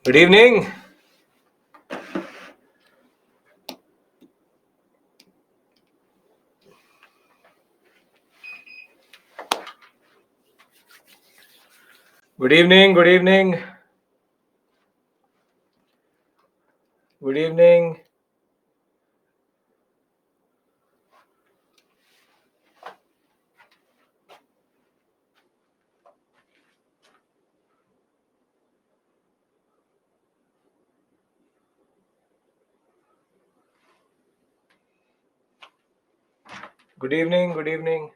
Good evening. Good evening. Good evening. Good evening. Good evening. Good evening.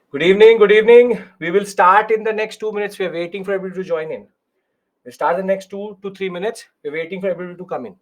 Good evening. Good evening. We will start in the next 2 minutes. We are waiting for everybody to join in. We'll start the next 2 to 3 minutes. We're waiting for everybody to come in.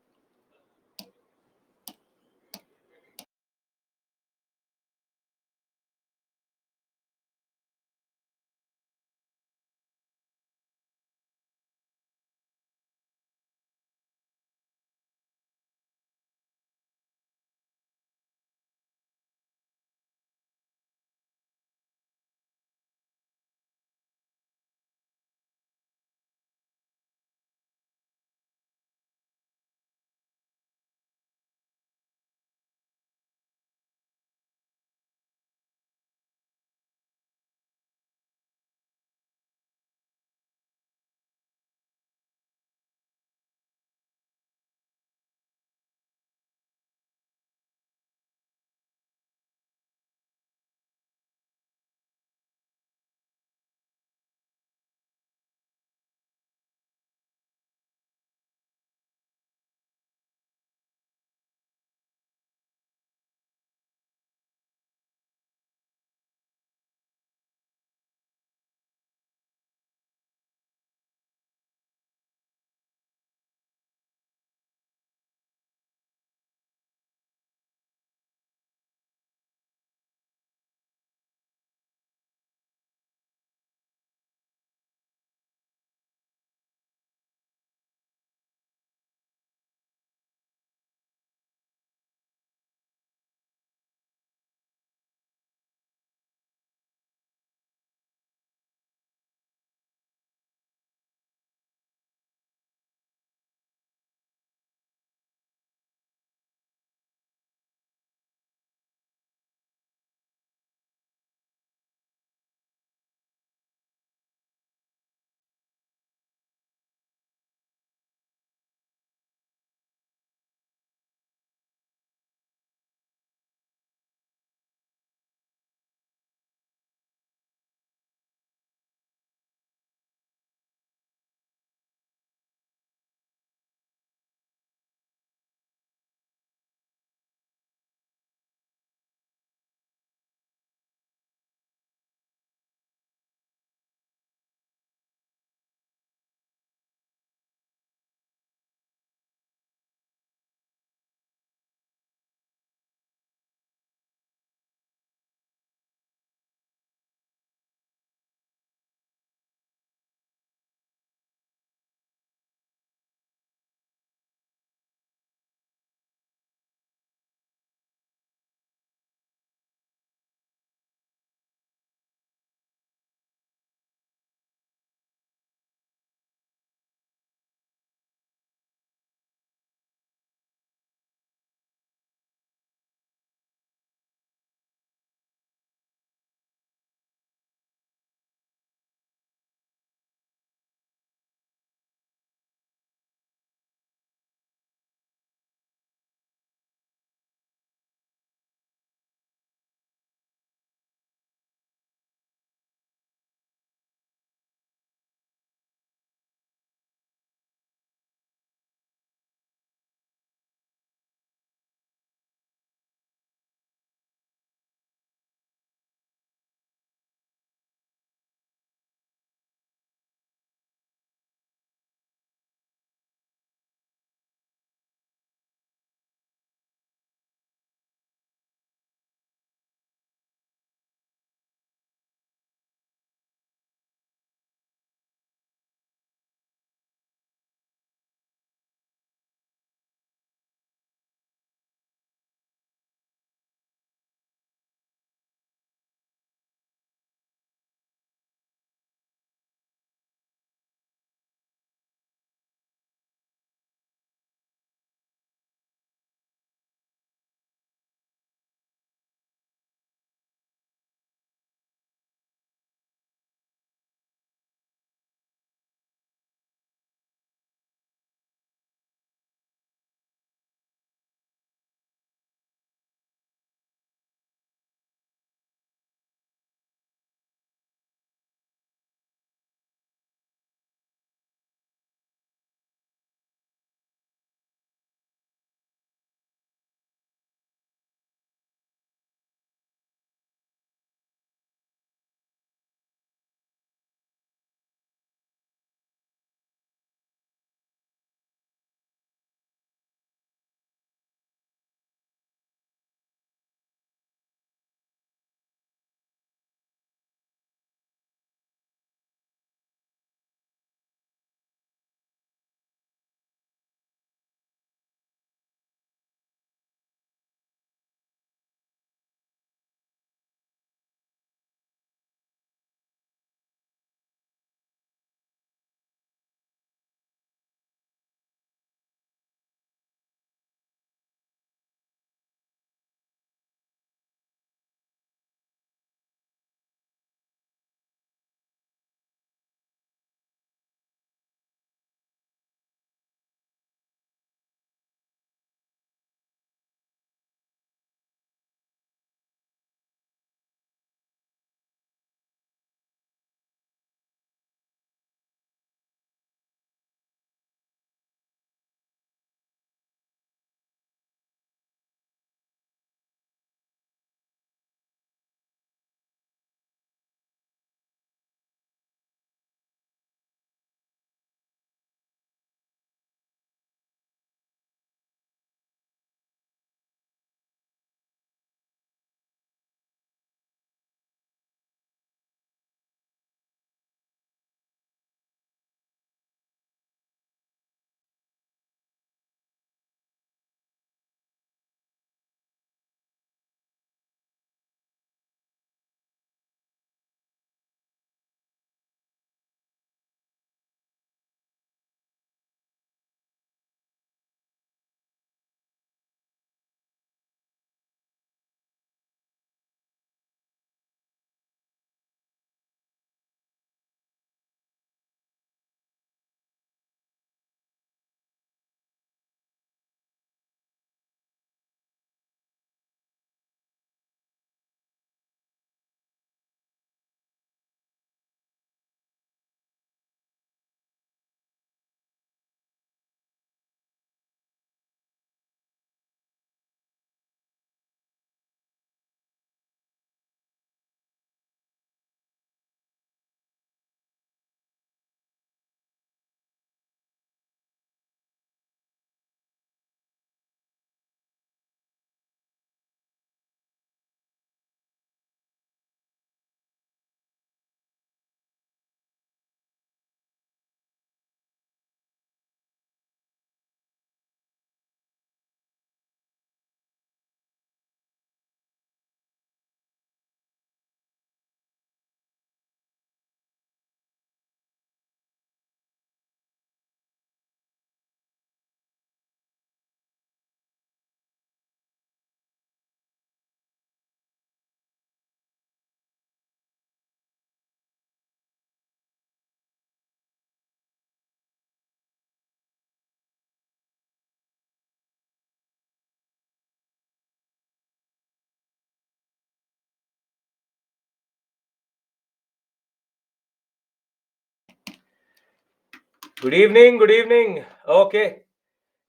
Good evening, good evening. Okay,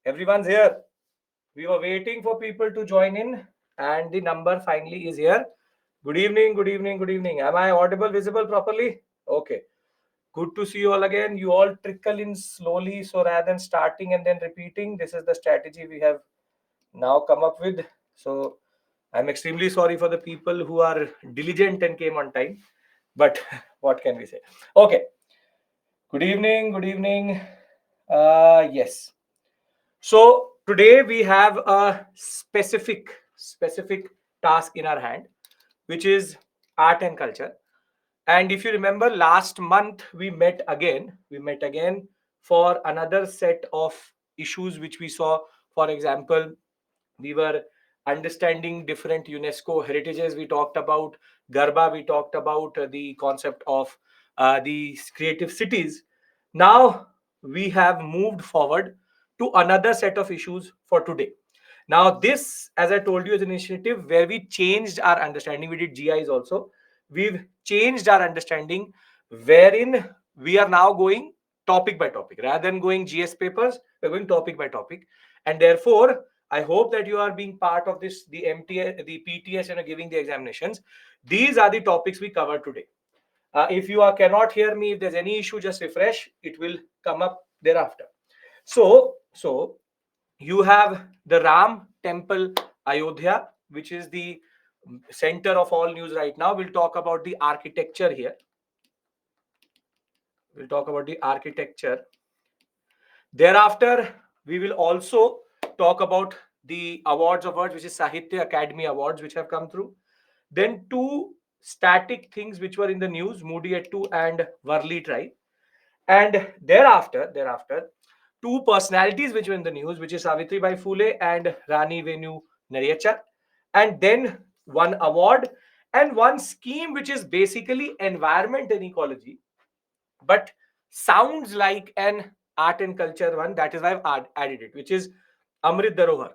everyone's here. We were waiting for people to join in, and the number finally is here. Good evening, good evening, good evening. Am I audible, visible properly? Okay. Good to see you all again. You all trickle in slowly, so rather than starting and then repeating, this is the strategy we have now come up with. So I'm extremely sorry for the people who are diligent and came on time, but what can we say? Okay. Good evening, good evening. Yes. So today we have a specific task in our hand, which is art and culture. And if you remember, last month we met again. We met again for another set of issues which we saw. For example, we were understanding different UNESCO heritages. We talked about Garba. We talked about the concept of the creative cities. Now we have moved forward to another set of issues for today. Now, this, as I told you, is an initiative where we changed our understanding. We did GIs also. We've changed our understanding, wherein we are now going topic by topic. Rather than going GS papers, we're going topic by topic. And therefore, I hope that you are being part of this, the MTS, the PTS, and giving the examinations. These are the topics we covered today. If you cannot hear me, if there's any issue, just refresh. It will come up thereafter. So you have the Ram Temple Ayodhya, which is the center of all news right now. We'll talk about the architecture here. We'll talk about the architecture. Thereafter, we will also talk about the awards, which is Sahitya Academy Awards, which have come through. Then two static things which were in the news, Moodiyattu and Varli tribe. And thereafter, two personalities which were in the news, which is Savitribai Phule and Rani Venu Nariyachar. And then one award and one scheme, which is basically environment and ecology, but sounds like an art and culture one. That is why I've added it, which is Amrit Dharohar.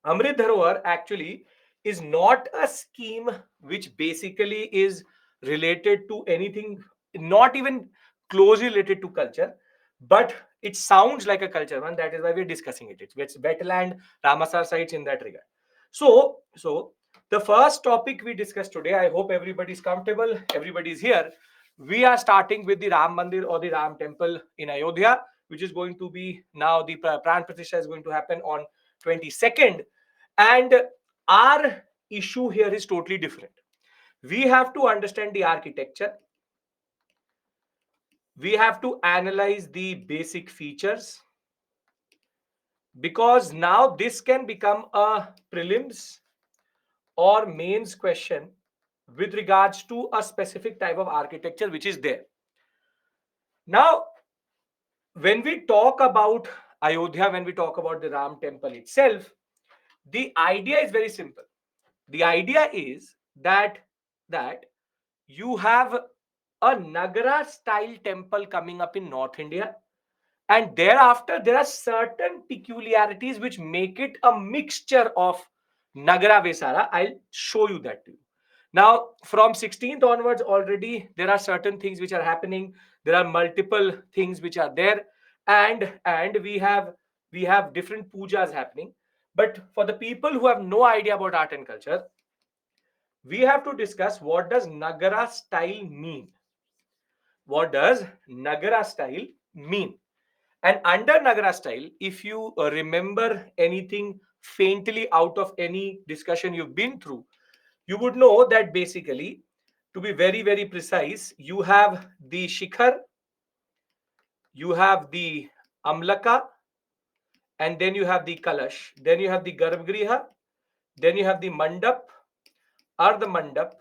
Amrit Dharohar actually is not a scheme which basically is related to anything, not even closely related to culture, but it sounds like a culture one. That is why we're discussing it. It's wetland, Ramasar sites in that regard. So the first topic we discussed today, I hope everybody's comfortable, everybody's here. We are starting with the Ram Mandir or the Ram Temple in Ayodhya, which is going to be now the Pran Pratishtha is going to happen on 22nd. And our issue here is totally different. We have to understand the architecture. We have to analyze the basic features, because now this can become a prelims or mains question with regards to a specific type of architecture which is there. Now, when we talk about Ayodhya, when we talk about the Ram temple itself, the idea is very simple. The idea is that you have a Nagara style temple coming up in North India, and thereafter there are certain peculiarities which make it a mixture of Nagara Vesara. I'll show you that to you. Now, from 16th onwards, already there are certain things which are happening. There are multiple things which are there, and we have different pujas happening. But for the people who have no idea about art and culture, we have to discuss, what does Nagara style mean? What does Nagara style mean? And under Nagara style, if you remember anything faintly out of any discussion you've been through, you would know that basically, to be very, very precise, you have the Shikhar, you have the Amlaka, and then you have the Kalash, then you have the Garbhagriha, then you have the Mandap, Ardha Mandap,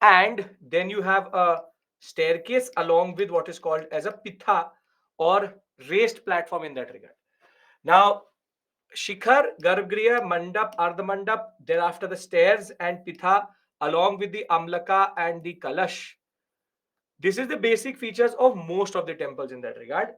and then you have a staircase along with what is called as a Pitha or raised platform in that regard. Now, Shikhar, Garbhagriha, Mandap, Ardha Mandap, thereafter the stairs and Pitha along with the Amlaka and the Kalash. This is the basic features of most of the temples in that regard,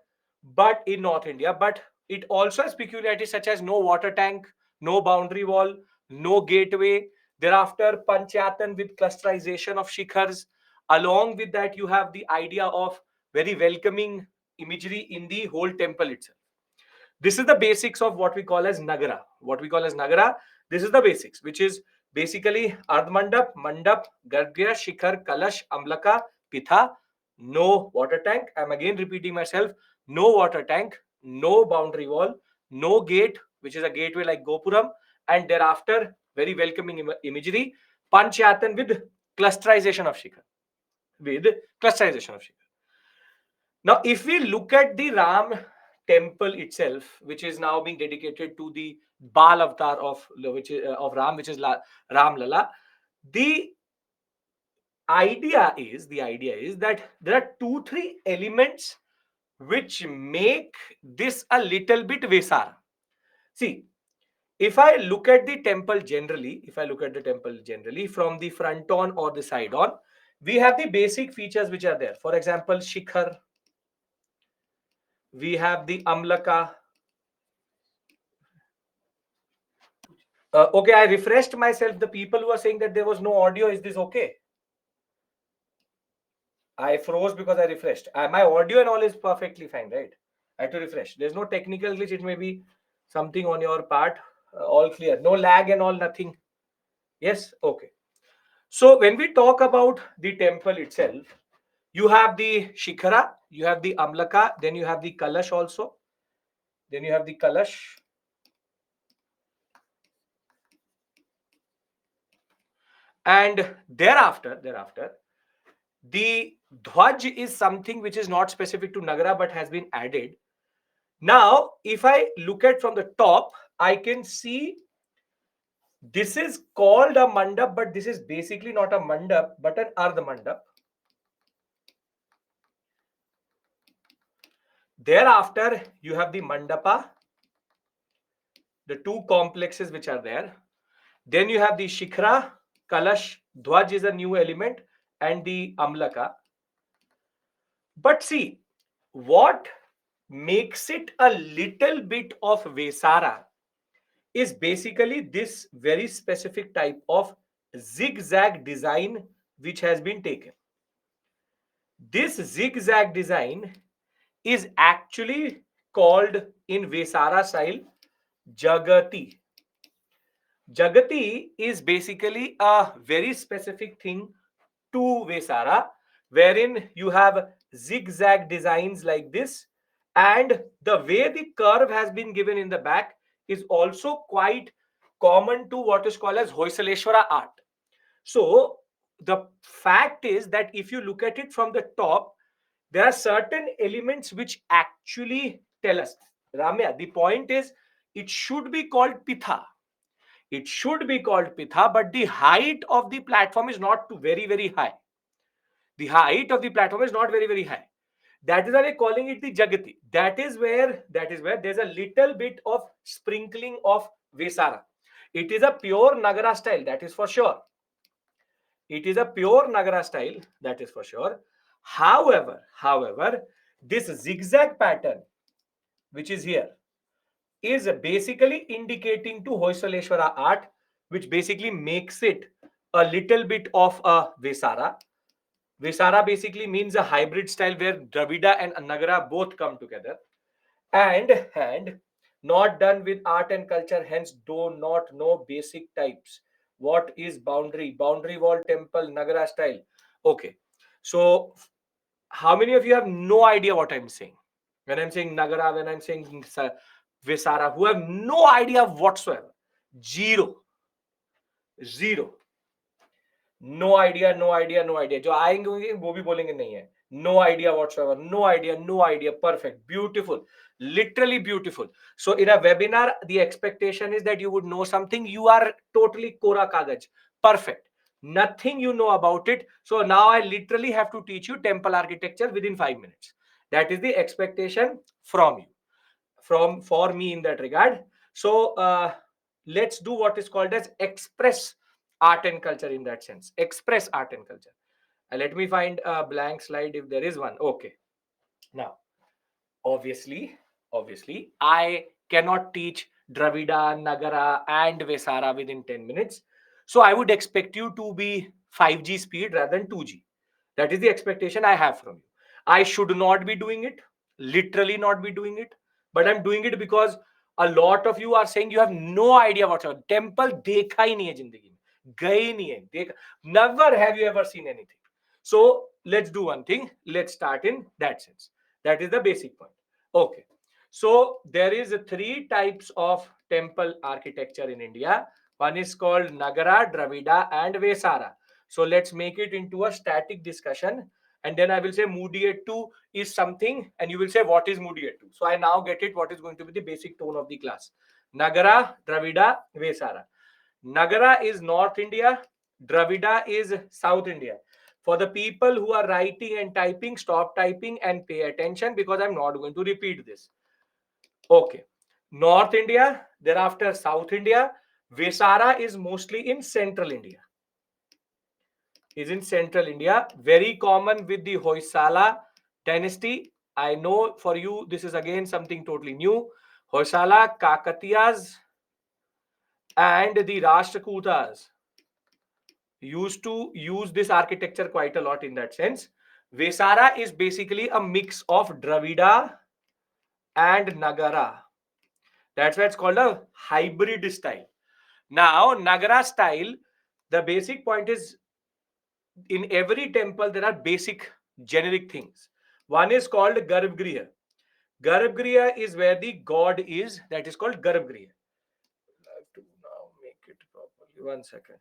but in North India. But it also has peculiarities such as no water tank, no boundary wall, no gateway. Thereafter, Panchayatan with clusterization of shikhars. Along with that, you have the idea of very welcoming imagery in the whole temple itself. This is the basics of what we call as Nagara. What we call as Nagara, this is the basics, which is basically Ardmandap, Mandap, Gargya, Shikhar, Kalash, Amlaka, Pitha, no water tank. I'm again repeating myself. No water tank, no boundary wall, no gate, which is a gateway like Gopuram, and thereafter, very welcoming imagery, Panchayatan with clusterization of Shikhar. With clusterization of Shikhar. Now, if we look at the Ram temple itself, which is now being dedicated to the Bal avatar of of Ram, which is Ram Lala, the idea is that there are 2-3 elements which make this a little bit Vesara. See, if I look at the temple generally, from the front on or the side on, we have the basic features which are there. For example, Shikhar, we have the Amlaka. Okay, I refreshed myself. The people who are saying that there was no audio, is this okay? I froze because I refreshed. My audio and all is perfectly fine, right? I had to refresh. There's no technical glitch. It may be something on your part. All clear. No lag and all, nothing. Yes? Okay. So when we talk about the temple itself, you have the Shikhara, you have the Amlaka, then you have the Kalash also. Then you have the Kalash. And thereafter, the Dhwaj is something which is not specific to Nagara but has been added. Now, if I look at from the top, I can see this is called a mandap, but this is basically not a mandap but an ardha mandap. Thereafter, you have the mandapa, the 2 complexes which are there. Then you have the Shikhra, Kalash, Dhwaj is a new element, and the Amlaka. But see, what makes it a little bit of Vesara is basically this very specific type of zigzag design which has been taken. This zigzag design is actually called in Vesara style Jagati. Jagati is basically a very specific thing to Vesara, wherein you have zigzag designs like this, and the way the curve has been given in the back is also quite common to what is called as Hoysaleshwara art. So the fact is that if you look at it from the top, there are certain elements which actually tell us, Ramya, the point is it should be called Pitha. It should be called Pitha, but the height of the platform is not too very, very high. The height of the platform is not very, very high. That is why we're calling it the Jagati. That is where there's a little bit of sprinkling of Vesara. It is a pure Nagara style, that is for sure. It is a pure Nagara style, that is for sure. However, this zigzag pattern, which is here, is basically indicating to Hoysaleshwara art, which basically makes it a little bit of a Vesara. Vesara basically means a hybrid style where Dravida and Nagara both come together. And not done with art and culture, hence do not know basic types. What is boundary wall, temple, Nagara style? Okay. So how many of you have no idea what I'm saying? When I'm saying Nagara, when I'm saying Vesara, who have no idea whatsoever? Zero. No idea. जो आएंगे वो भी बोलेंगे नहीं है. No idea whatsoever. No idea. Perfect. Beautiful. Literally beautiful. So in a webinar, the expectation is that you would know something. You are totally Kora Kagaj. Perfect. Nothing you know about it. So now I literally have to teach you temple architecture within 5 minutes. That is the expectation from you, for me in that regard. So let's do what is called as express art and culture in that sense. Express art and culture. Let me find a blank slide if there is one. Okay. Now, obviously, I cannot teach Dravida, Nagara, and Vesara within 10 minutes. So I would expect you to be 5G speed rather than 2G. That is the expectation I have from you. I should not be doing it. literally not be doing it, but I'm doing it because a lot of you are saying you have no idea whatsoever. Temple dekha hi nahi hai zindagi mein, gaye hi nahi hai, never have you ever seen anything. So let's do one thing. Let's start in that sense. That is the basic point. Okay. So there is three types of temple architecture in India. One is called Nagara, Dravida, and Vesara. So let's make it into a static discussion. And then I will say Moody 2 is something, and you will say what is Moody 2. So I now get it what is going to be the basic tone of the class. Nagara, Dravida, Vesara. Nagara is North India, Dravida is South India. For the people who are writing and typing, stop typing and pay attention because I'm not going to repeat this. Okay. North India, thereafter South India. Vesara is mostly in Central India. Is in Central India. Very common with the Hoysala dynasty. I know for you this is again something totally new. Hoysala, Kakatiyas, and the Rashtrakutas used to use this architecture quite a lot in that sense. Vesara is basically a mix of Dravida and Nagara. That's why it's called a hybrid style. Now, Nagara style, the basic point is in every temple there are basic generic things. One is called Garbhagriha. Garbhagriha is where the god is, that is called Garbhagriha. I have to now make it properly. 1 second.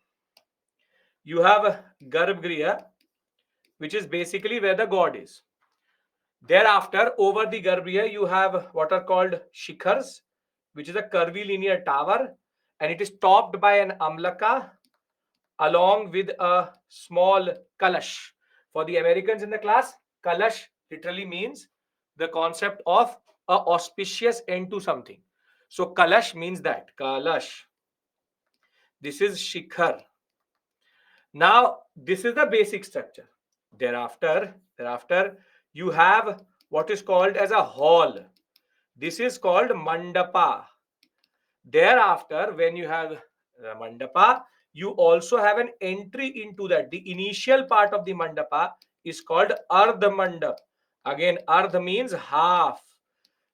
You have a Garbhagriha, which is basically where the god is. Thereafter, over the Garbhagriha, you have what are called shikhars, which is a curvilinear tower, and it is topped by an amlaka along with a small kalash. For the Americans in the class, kalash literally means the concept of a auspicious end to something. So kalash means that. Kalash. This is shikhar. Now, this is the basic structure. Thereafter, you have what is called as a hall. This is called mandapa. Thereafter, when you have the mandapa, you also have an entry into that. The initial part of the mandapa is called ardha mandap. Again, ardha means half.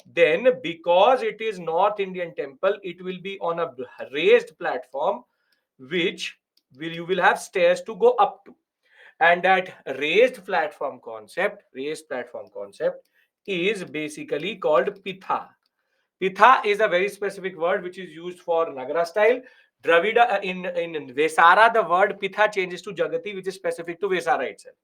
Then, because it is North Indian temple, it will be on a raised platform, which you will have stairs to go up to. And that raised platform concept is basically called pitha. Pitha is a very specific word which is used for Nagara style. Dravida in Vesara, the word pitha changes to Jagati, which is specific to Vesara itself.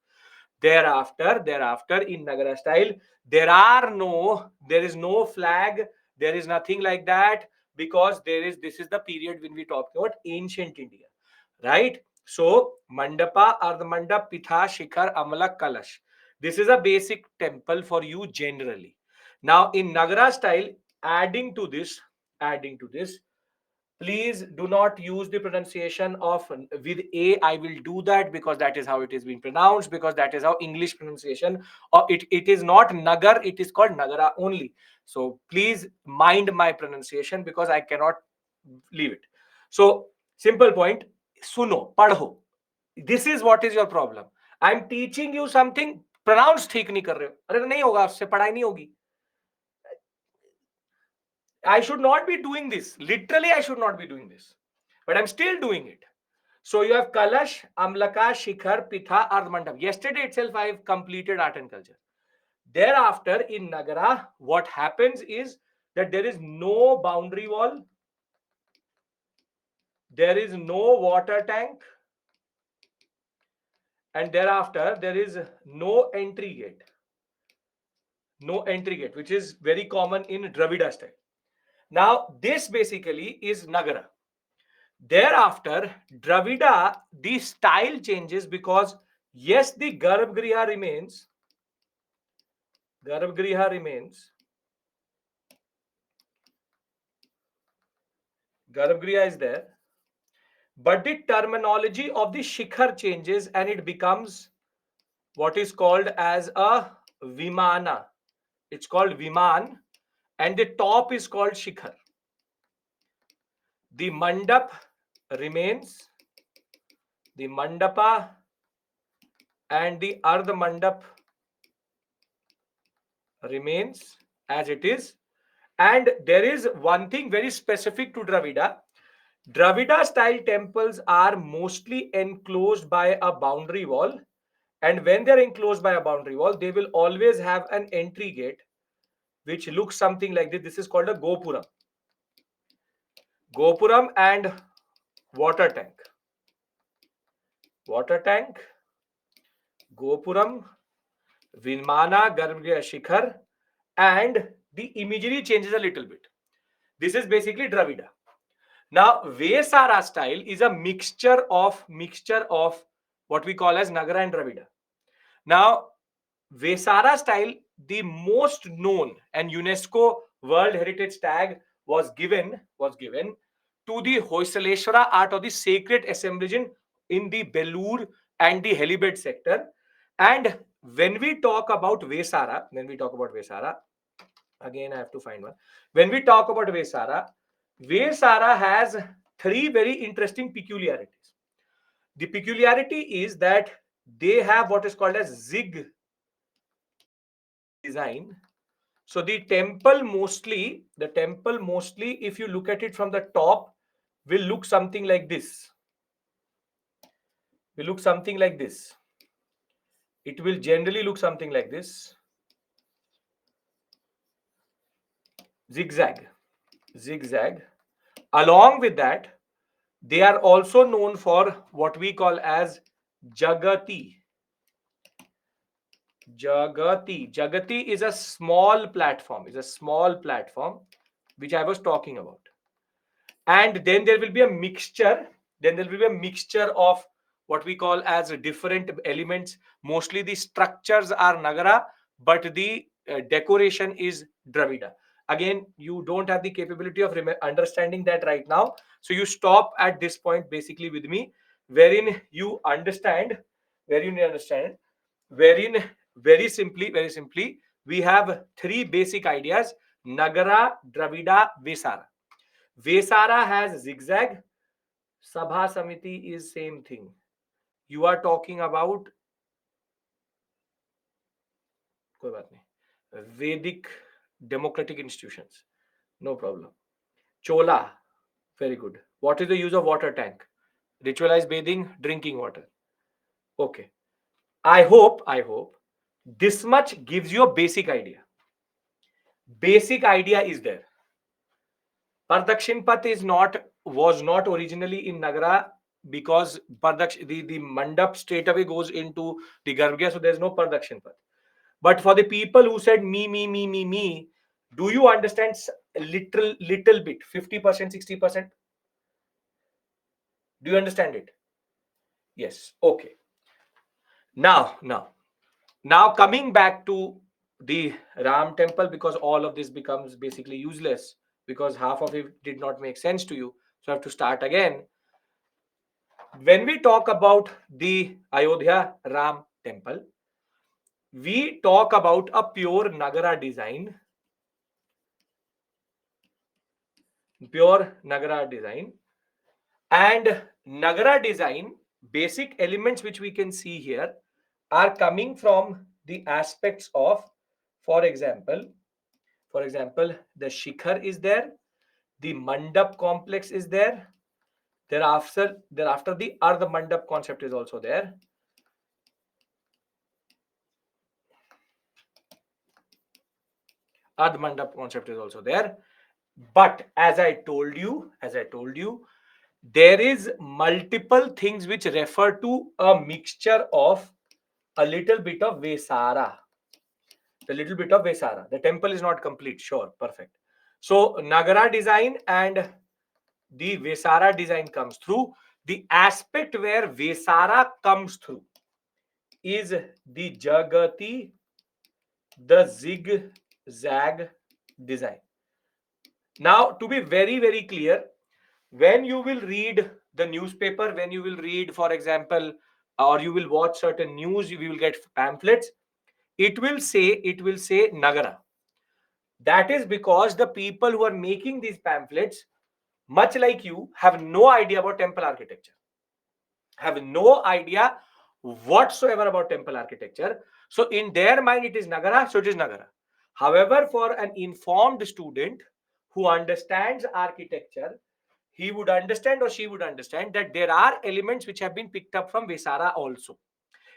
Thereafter in Nagara style, there is no flag, there is nothing like that, because this is the period when we talk about ancient India, right? So mandapa or the mandap, pitha, shikhar, amala, kalash. This is a basic temple for you generally. Now in Nagara style, adding to this, please do not use the pronunciation of with a. I will do that because that is how it is being pronounced, because that is how English pronunciation, or it is not nagar, it is called nagara only. So please mind my pronunciation because I cannot leave it. So simple point, suno, padho. This is what is your problem. I'm teaching you something, pronounce ठीक नहीं कर रहे हो. अरे नहीं होगा, उससे पढ़ाई नहीं होगी. I should not be doing this. Literally, I should not be doing this. But I'm still doing it. So you have Kalash, Amlaka, Shikhar, Pitha, Ardhamandap. Yesterday itself, I've completed art and culture. Thereafter, in Nagara, what happens is that there is no boundary wall, there is no water tank, and thereafter, there is no entry gate. No entry gate, which is very common in Dravida style. Now, this basically is Nagara. Thereafter, Dravida, the style changes because yes, the Garbhagriha remains. Garbhagriha remains. Garbhagriha is there. But the terminology of the Shikhar changes and it becomes what is called as a Vimana. It's called Viman and the top is called Shikhar. The Mandap remains. The Mandapa and the Ardha Mandap remains as it is. And there is one thing very specific to Dravida. Dravida style temples are mostly enclosed by a boundary wall. And when they're enclosed by a boundary wall, they will always have an entry gate which looks something like this. This is called a Gopuram. Gopuram and water tank. Water tank, Gopuram, Vimana, Garbhagriha Shikhar, and the imagery changes a little bit. This is basically Dravida. Now, Vesara style is a mixture of what we call as Nagara and Dravida. Now, Vesara style, the most known and UNESCO World Heritage Tag was given to the Hoysaleshwara art of the sacred assemblage in the Belur and the Helibed sector. And when we talk about Vesara, again I have to find one. When we talk about Vesara has three very interesting peculiarities. The peculiarity is that they have what is called as zig design. So the temple mostly, if you look at it from the top, will look something like this. It will generally look something like this. Zigzag. Along with that, they are also known for what we call as Jagati. Jagati is a small platform, which I was talking about. And then there will be a mixture. Of what we call as different elements. Mostly the structures are Nagara, but the decoration is Dravida. Again, you don't have the capability of understanding that right now. So you stop at this point basically with me, wherein you understand, wherein very simply, we have three basic ideas: Nagara, Dravida, Vesara. Vesara has zigzag. Sabha Samiti is same thing. You are talking about कोई बात नहीं, Vedic democratic institutions. No problem. Chola, very good. What is the use of water tank? Ritualized bathing, drinking water. Okay. I hope this much gives you a basic idea. Basic idea is there. Pardakshin Path was not originally in Nagara because the mandap straight away goes into the Garbhagriha, so there's no Pardakshin Path. But for the people who said me, do you understand little bit, 50%, 60%? Do you understand it? Yes. Okay. Now coming back to the Ram temple, because all of this becomes basically useless because half of it did not make sense to you. So I have to start again. When we talk about the Ayodhya Ram temple, we talk about a pure Nagara design. And Nagara design, basic elements which we can see here are coming from the aspects of, for example, the Shikhar is there, the Mandap complex is there, thereafter the Ardha Mandap concept is also there. Ardha Mandap concept is also there. But as I told you, there is multiple things which refer to a mixture of a little bit of Vesara. The temple is not complete. Sure, perfect. So Nagara design and the Vesara design comes through. The aspect where Vesara comes through is the Jagati, the zigzag design. Now, to be very, very clear, when you will read the newspaper, when you will read, for example, or you will watch certain news, you will get pamphlets. It will say Nagara. That is because the people who are making these pamphlets, much like you, have no idea about temple architecture. Have no idea whatsoever about temple architecture. So in their mind, it is Nagara, so it is Nagara. However, for an informed student who understands architecture, he would understand or she would understand that there are elements which have been picked up from Vesara also.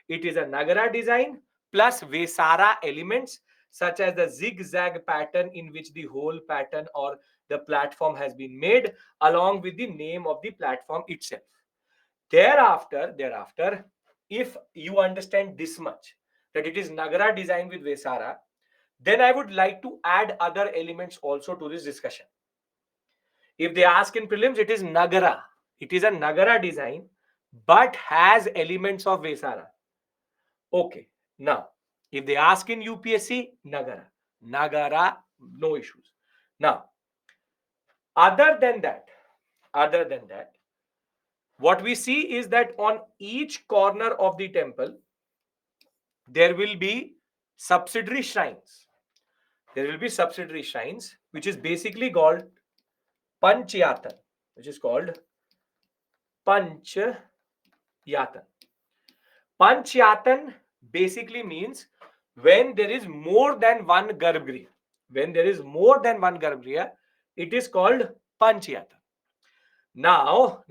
It is a Nagara design plus Vesara elements such as the zigzag pattern in which the whole pattern or the platform has been made along with the name of the platform itself. Thereafter, if you understand this much, that it is Nagara design with Vesara, then I would like to add other elements also to this discussion. If they ask in prelims, it is Nagara. It is a Nagara design, but has elements of Vesara. Okay. Now, if they ask in UPSC, Nagara. Nagara, no issues. Now, other than that, what we see is that on each corner of the temple, there will be subsidiary shrines. There will be subsidiary shrines, which is basically called Panchayatan, which is called Panchayatan. Panchayatan basically means when there is more than one Garbhagriha. When there is more than one Garbhagriha, it is called Panchayatan. Now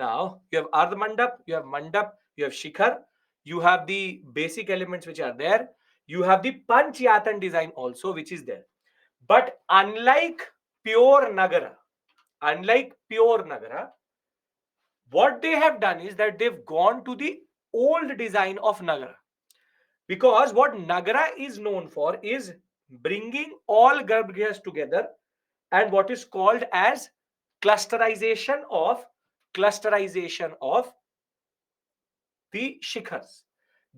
you have Ardha Mandap, you have Mandap, you have Shikhar, you have the basic elements which are there. You have the Panchayatan design also, which is there. But unlike pure Nagara, what they have done is that they've gone to the old design of Nagara. Because what Nagara is known for is bringing all Garbhagritas together and what is called as clusterization of the shikhars.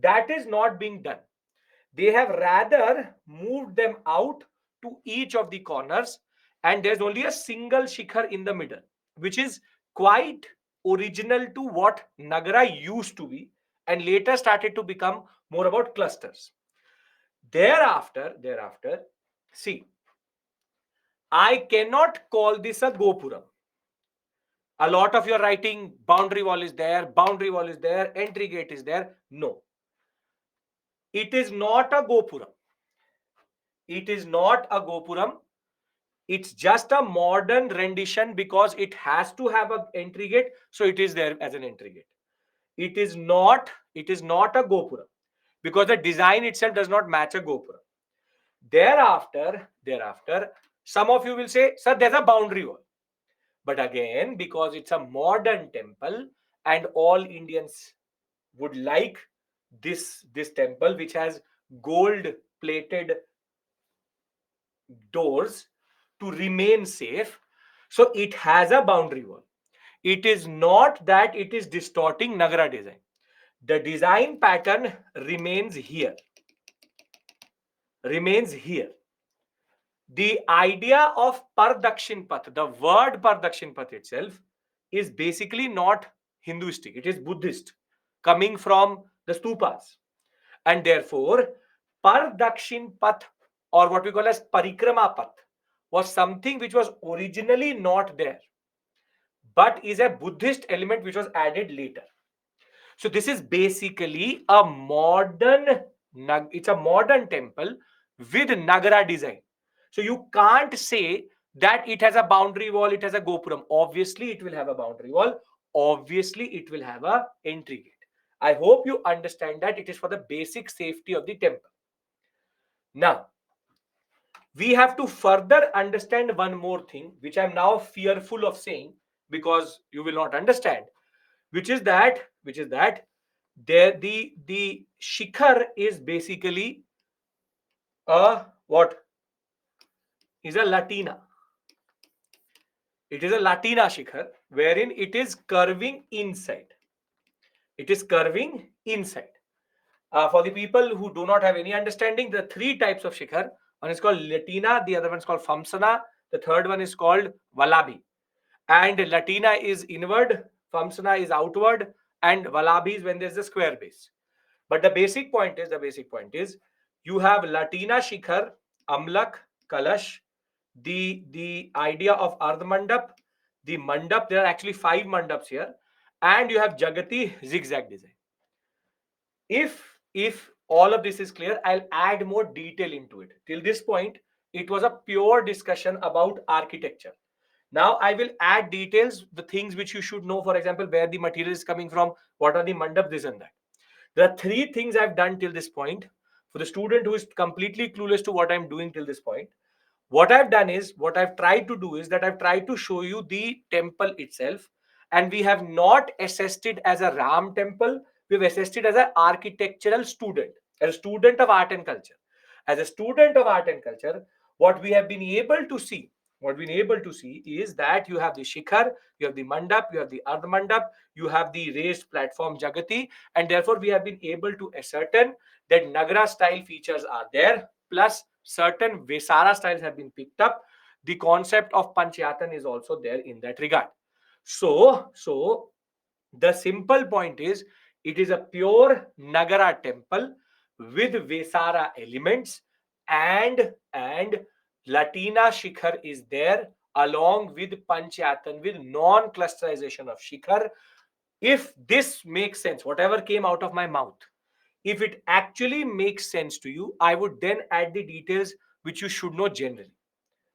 That is not being done. They have rather moved them out to each of the corners, and there's only a single shikhar in the middle, which is quite original to what Nagara used to be and later started to become more about clusters. Thereafter, see, I cannot call this a Gopuram. A lot of your writing, boundary wall is there, entry gate is there. No. It is not a Gopuram. It is not a Gopuram. It's just a modern rendition because it has to have an entry gate, so it is there as an entry gate. It is not a Gopuram because the design itself does not match a Gopuram. Thereafter, some of you will say, sir, there's a boundary wall. But again, because it's a modern temple and all Indians would like this temple which has gold plated doors to remain safe, so it has a boundary wall. It is not that it is distorting Nagara design. The design pattern remains here. The idea of Pardakshin Path, the word Pardakshin Path itself, is basically not Hinduistic. It is Buddhist, coming from the stupas. And therefore, Pardakshin Path, or what we call as Parikrama Path, was something which was originally not there, but is a Buddhist element which was added later. So this is basically a modern temple with Nagara design. So you can't say that it has a boundary wall, it has a Gopuram. Obviously, it will have a boundary wall. Obviously, it will have a entry gate. I hope you understand that it is for the basic safety of the temple. Now, we have to further understand one more thing, which I'm now fearful of saying because you will not understand, which is that there the shikhar is basically a what is a Latina. It is a Latina shikhar wherein it is curving inside. For the people who do not have any understanding, the three types of shikhar. One is called Latina, the other one is called Famsana, the third one is called Vallabhi. And Latina is inward, Famsana is outward, and Vallabhi is when there's a square base. But the basic point is you have Latina Shikhar, Amlak, Kalash, the idea of Ardha Mandap, the Mandap, there are actually 5 Mandaps here, and you have Jagati zigzag design. If all of this is clear, I'll add more detail into it. Till this point, it was a pure discussion about architecture. Now I will add details, the things which you should know, for example, where the material is coming from, what are the mandap, this and that. There are three things I've done till this point. For the student who is completely clueless to what I'm doing till this point, what I've done is, what I've tried to do is that I've tried to show you the temple itself, and we have not assessed it as a Ram temple. We've assessed it as an architectural student, as a student of art and culture. As a student of art and culture, what we have been able to see, is that you have the shikhar, you have the mandap, you have the ardh mandap, you have the raised platform jagati, and therefore we have been able to ascertain that Nagara style features are there, plus certain Vesara styles have been picked up. The concept of Panchayatan is also there in that regard. So the simple point is, it is a pure Nagara temple with Vesara elements, and Latina Shikhar is there along with Panchayatan, with non-clusterization of Shikhar. If this makes sense, whatever came out of my mouth, if it actually makes sense to you, I would then add the details which you should know generally.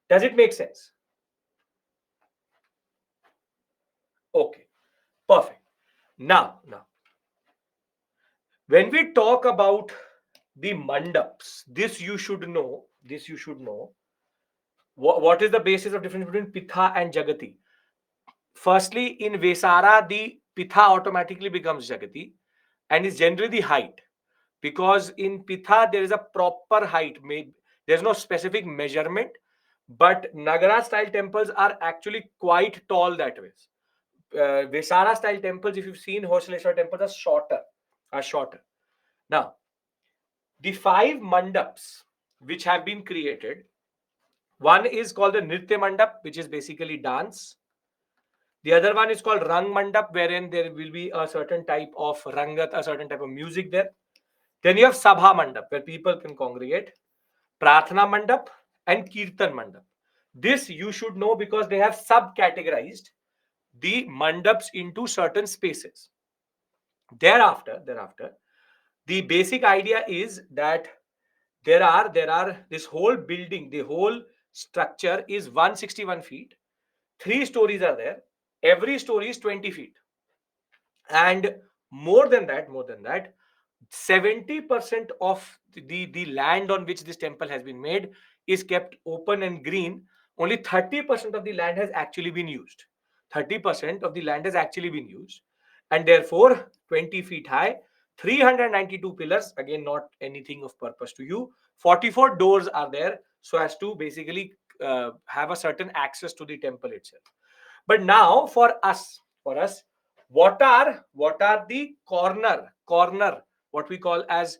Does it make sense? Okay, perfect. Now, when we talk about the mandaps, this you should know, what is the basis of difference between Pitha and Jagati. Firstly, in Vesara, the Pitha automatically becomes Jagati and is generally the height. Because in Pitha, there is a proper height made. There's no specific measurement, but Nagara style temples are actually quite tall that way. Vesara style temples, if you've seen Hoysaleshwar temples, are shorter. Now, the five mandaps which have been created, one is called the Nritya Mandap, which is basically dance. The other one is called Rang Mandap, wherein there will be a certain type of rangat, a certain type of music there. Then you have Sabha Mandap, where people can congregate, Prathana Mandap, and Kirtan Mandap. This you should know because they have subcategorized the mandaps into certain spaces. Thereafter, the basic idea is that there are this whole building, the whole structure is 161 feet. Three stories are there. Every story is 20 feet. And more than that, 70% of the land on which this temple has been made is kept open and green. Only 30% of the land has actually been used. 30% of the land has actually been used. And therefore, 20 feet high, 392 pillars, again, not anything of purpose to you. 44 doors are there so as to basically have a certain access to the temple itself. But now for us, what are the corner what we call as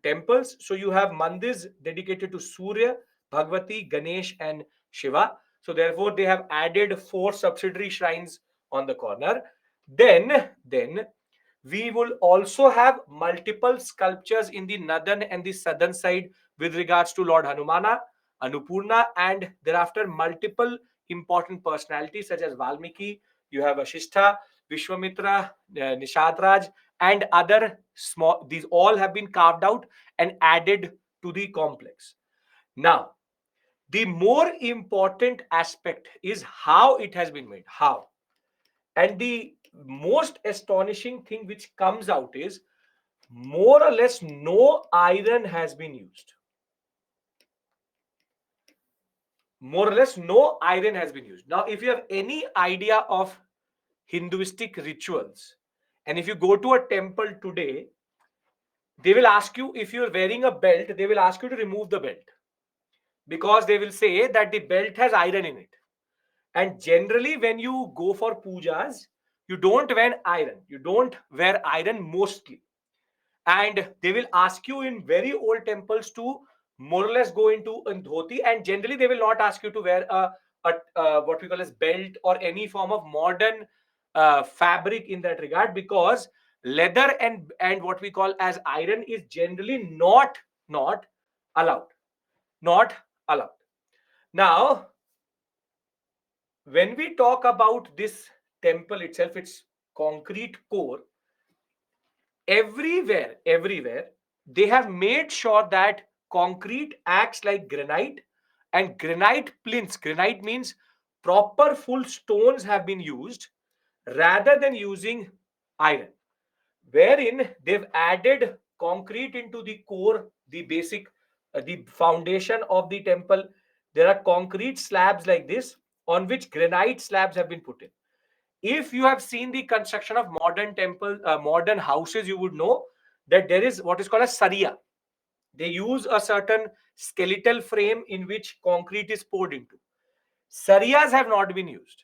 temples? So you have mandirs dedicated to Surya, Bhagavati, Ganesh, and Shiva. So therefore, they have added four subsidiary shrines on the corner. Then we will also have multiple sculptures in the northern and the southern side with regards to Lord Hanumana, Annapurna, and thereafter multiple important personalities such as Valmiki, you have Vashistha, Vishwamitra, Nishadraj, and other small. These all have been carved out and added to the complex. Now, the more important aspect is how it has been made. How? And the most astonishing thing which comes out is more or less no iron has been used. More or less no iron has been used. Now, if you have any idea of Hinduistic rituals, and if you go to a temple today, they will ask you, if you're wearing a belt, they will ask you to remove the belt because they will say that the belt has iron in it. And generally, when you go for pujas, you don't wear iron. You don't wear iron mostly. And they will ask you in very old temples to more or less go into a dhoti, and generally they will not ask you to wear a what we call as belt or any form of modern fabric in that regard, because leather and what we call as iron is generally not allowed, not allowed. Now, when we talk about this temple itself, its concrete core, everywhere they have made sure that concrete acts like granite, And granite plinths, granite means proper full stones have been used rather than using iron, wherein they've added concrete into the core, the basic, the foundation of the temple. There are concrete slabs like this on which granite slabs have been put in. If you have seen the construction of modern temple, modern houses, you would know that there is what is called a saria. They use a certain skeletal frame in which concrete is poured into. Sariyas have not been used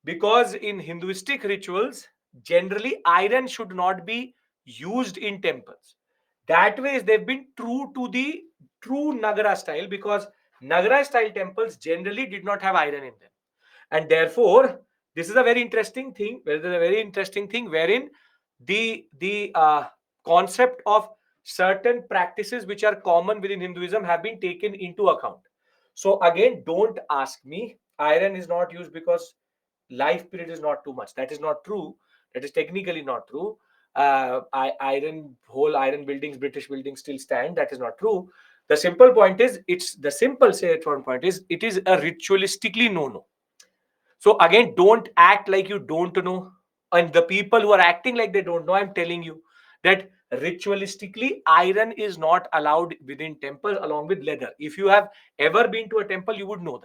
because in Hinduistic rituals, generally iron should not be used in temples. That way, they've been true to the true Nagara style, because Nagara style temples generally did not have iron in them. And therefore, this is a very interesting thing. There is a very interesting thing wherein the concept of certain practices which are common within Hinduism have been taken into account. So again, don't ask me. Iron is not used because life period is not too much. That is not true. That is technically not true. Whole iron buildings, British buildings still stand. That is not true. The simple point is, it's the simple say at one point is, it is a ritualistically no. So again, don't act like you don't know. And the people who are acting like they don't know, I'm telling you that ritualistically, iron is not allowed within temples along with leather. If you have ever been to a temple, you would know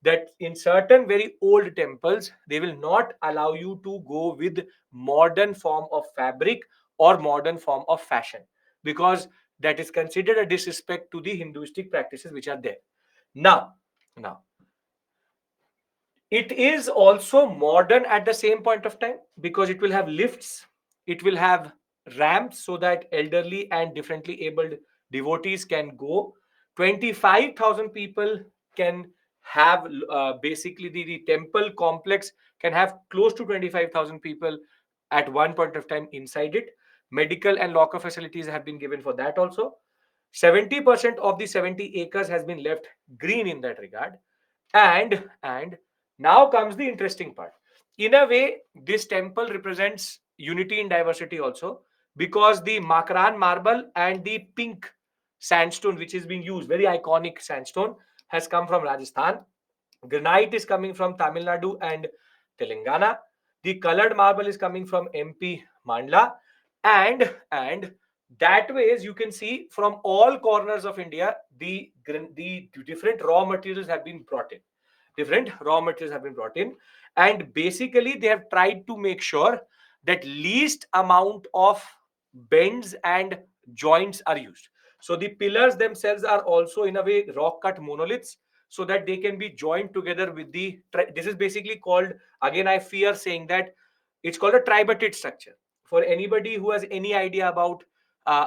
that in certain very old temples, they will not allow you to go with modern form of fabric or modern form of fashion, because that is considered a disrespect to the Hinduistic practices which are there. Now, it is also modern at the same point of time because it will have lifts, it will have ramps so that elderly and differently abled devotees can go. 25,000 people can have, basically, the temple complex can have close to 25,000 people at one point of time inside it. Medical and locker facilities have been given for that also. 70% of the 70 acres has been left green in that regard. And now comes the interesting part. In a way, this temple represents unity in diversity also, because the Makran marble and the pink sandstone, which is being used, very iconic sandstone, has come from Rajasthan. Granite is coming from Tamil Nadu and Telangana. The colored marble is coming from MP Mandla. And that ways you can see from all corners of India, the different raw materials have been brought in. Different raw materials have been brought in, and basically they have tried to make sure that least amount of bends and joints are used. So the pillars themselves are also in a way rock cut monoliths, so that they can be joined together with this is basically called, again I fear saying that, it's called a tripartite structure. For anybody who has any idea about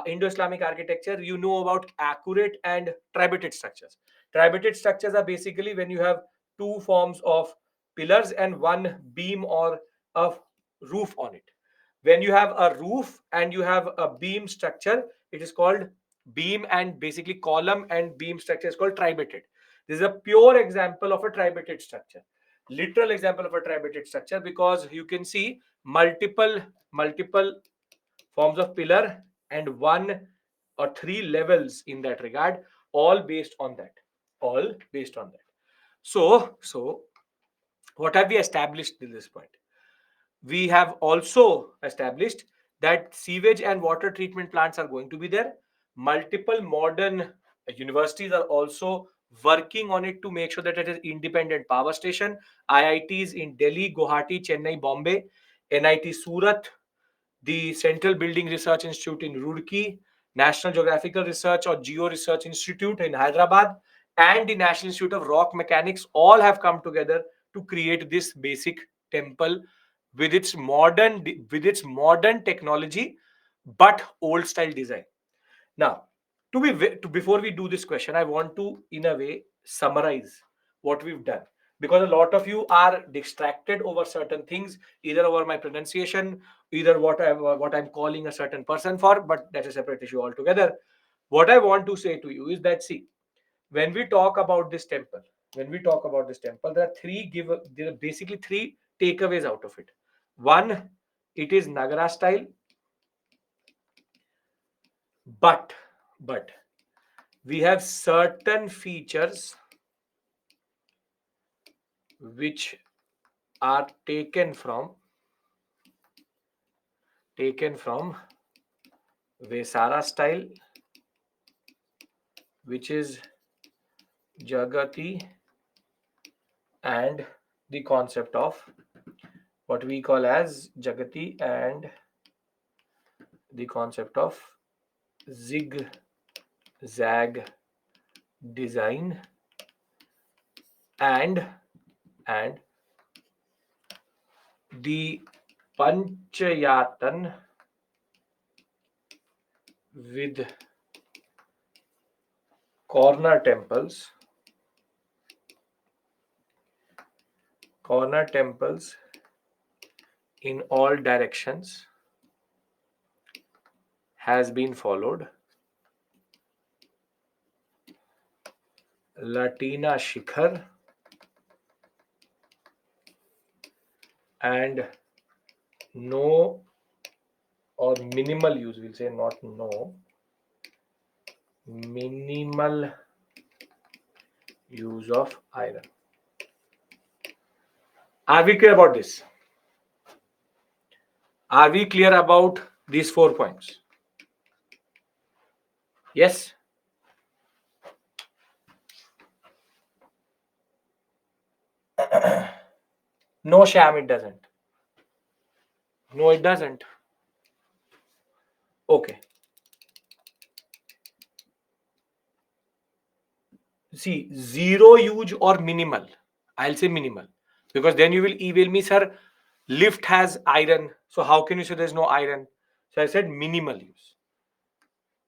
Indo-Islamic architecture, you know about accurate and tripartite structures. Tripartite structures are basically when you have two forms of pillars and one beam or a roof on it. When you have a roof and you have a beam structure, it is called beam, and basically column and beam structure is called tripartite. This is a pure example of a tripartite structure, literal example of a tripartite structure, because you can see multiple forms of pillar and one or three levels in that regard, all based on that, all based on that. So what have we established till this point? We have also established that sewage and water treatment plants are going to be there. Multiple modern universities are also working on it to make sure that it is independent power station. IITs in Delhi, Guwahati, Chennai, Bombay, NIT Surat, the Central Building Research Institute in Roorkee, National Geographical Research or Geo Research Institute in Hyderabad, and the National Institute of Rock Mechanics all have come together to create this basic temple with its modern technology but old style design. Now, before we do this question, I want to, in a way, summarize what we've done, because a lot of you are distracted over certain things, either over my pronunciation, either what I'm calling a certain person for, but that's a separate issue altogether. What I want to say to you is that, see, when we talk about this temple, there are basically three takeaways out of it. One, it is Nagara style, but we have certain features which are taken from Vesara style, which is Jagati, and the concept of what we call as Jagati and the concept of zigzag design and the Panchayatan with corner temples in all directions has been followed. Latina Shikhar and no or minimal use, we'll say not no, minimal use of iron. Are we clear about this? Are we clear about these 4 points? Yes? No, Sham, it doesn't. No, it doesn't. Okay. See, zero use or minimal. I'll say minimal because then you will email me, sir, lift has iron. So how can you say there's no iron? So I said minimal use.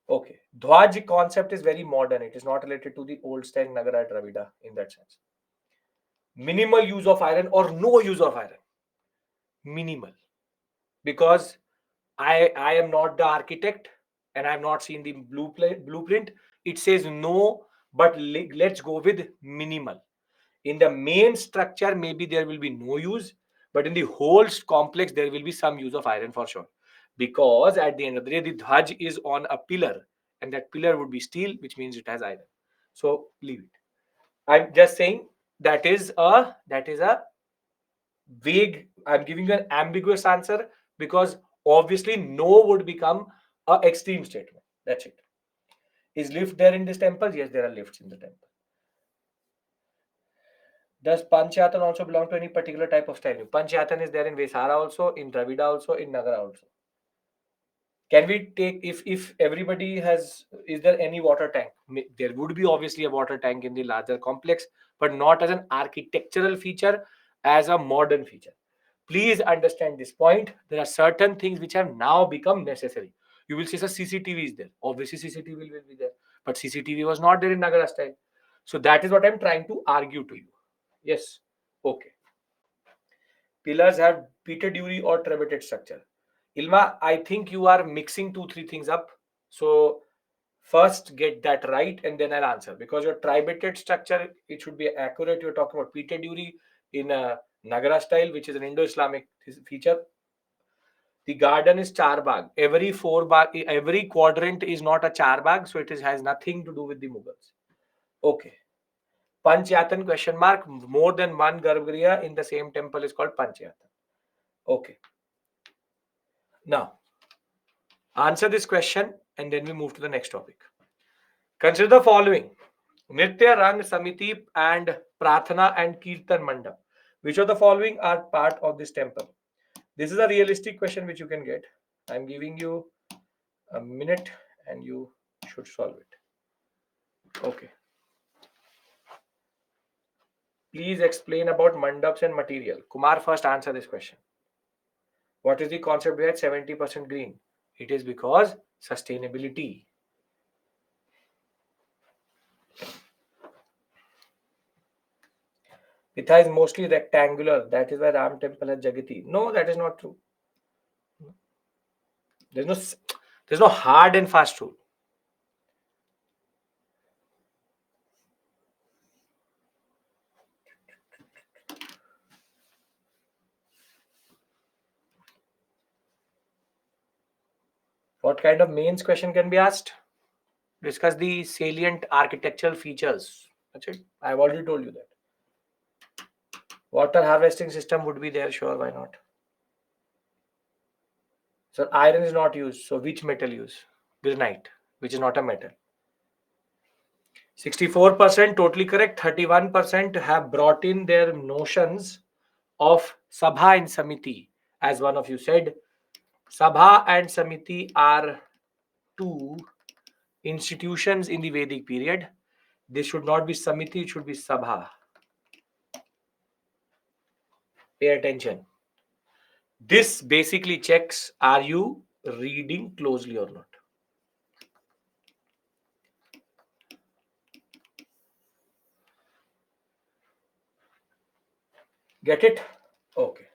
Okay. Dhwaj concept is very modern. It is not related to the old style Nagara Dravida in that sense. Minimal use of iron or no use of iron. Minimal. Because I am not the architect and I have not seen the blueprint. It says no, but let's go with minimal. In the main structure, maybe there will be no use, but in the whole complex, there will be some use of iron for sure. Because at the end of the day, the dhwaj is on a pillar, and that pillar would be steel, which means it has iron. So leave it. I'm just saying that is a vague. I'm giving you an ambiguous answer because obviously no would become a extreme statement. That's it. Is lift there in this temple? Yes, there are lifts in the temple. Does Panchayatan also belong to any particular type of style? Panchayatan is there in Vesara also, in Dravida also, in Nagara also. Can we take, if everybody has, is there any water tank? There would be obviously a water tank in the larger complex, but not as an architectural feature, as a modern feature. Please understand this point. There are certain things which have now become necessary. You will see a CCTV is there. Obviously, CCTV will be there, but CCTV was not there in Nagara style. So that is what I'm trying to argue to you. Yes. Okay. Pillars have Peter Dury or Trevetted structure. Ilma, I think you are mixing 2-3 things up. So first get that right and then I'll answer. Because your tribeted structure, it should be accurate. You're talking about Peter Dury in a Nagara style, which is an Indo-Islamic feature. The garden is charbagh. Every quadrant is not a charbagh, so it has nothing to do with the Mughals. Okay. Panchayatan question mark. More than one Garbhagriha in the same temple is called Panchayatan. Okay. Now, answer this question and then we move to the next topic. Consider the following. Nritya Rang Samiti and Prathana and Kirtan Mandap. Which of the following are part of this temple? This is a realistic question which you can get. I'm giving you a minute and you should solve it. Okay. Please explain about mandaps and material. Kumar, first answer this question. What is the concept behind 70% green? It is because sustainability. Pitha is mostly rectangular. That is why Ram temple has Jagati. No, that is not true. There's no hard and fast rule. What kind of mains question can be asked? Discuss the salient architectural features. That's it. I've already told you that. Water harvesting system would be there, sure, why not? So iron is not used. So which metal use? Granite, which is not a metal. 64% totally correct. 31% have brought in their notions of Sabha and Samiti. As one of you said, Sabha and Samiti are two institutions in the Vedic period. This should not be Samiti, it should be Sabha. Pay attention. This basically checks, are you reading closely or not? Get it? Okay.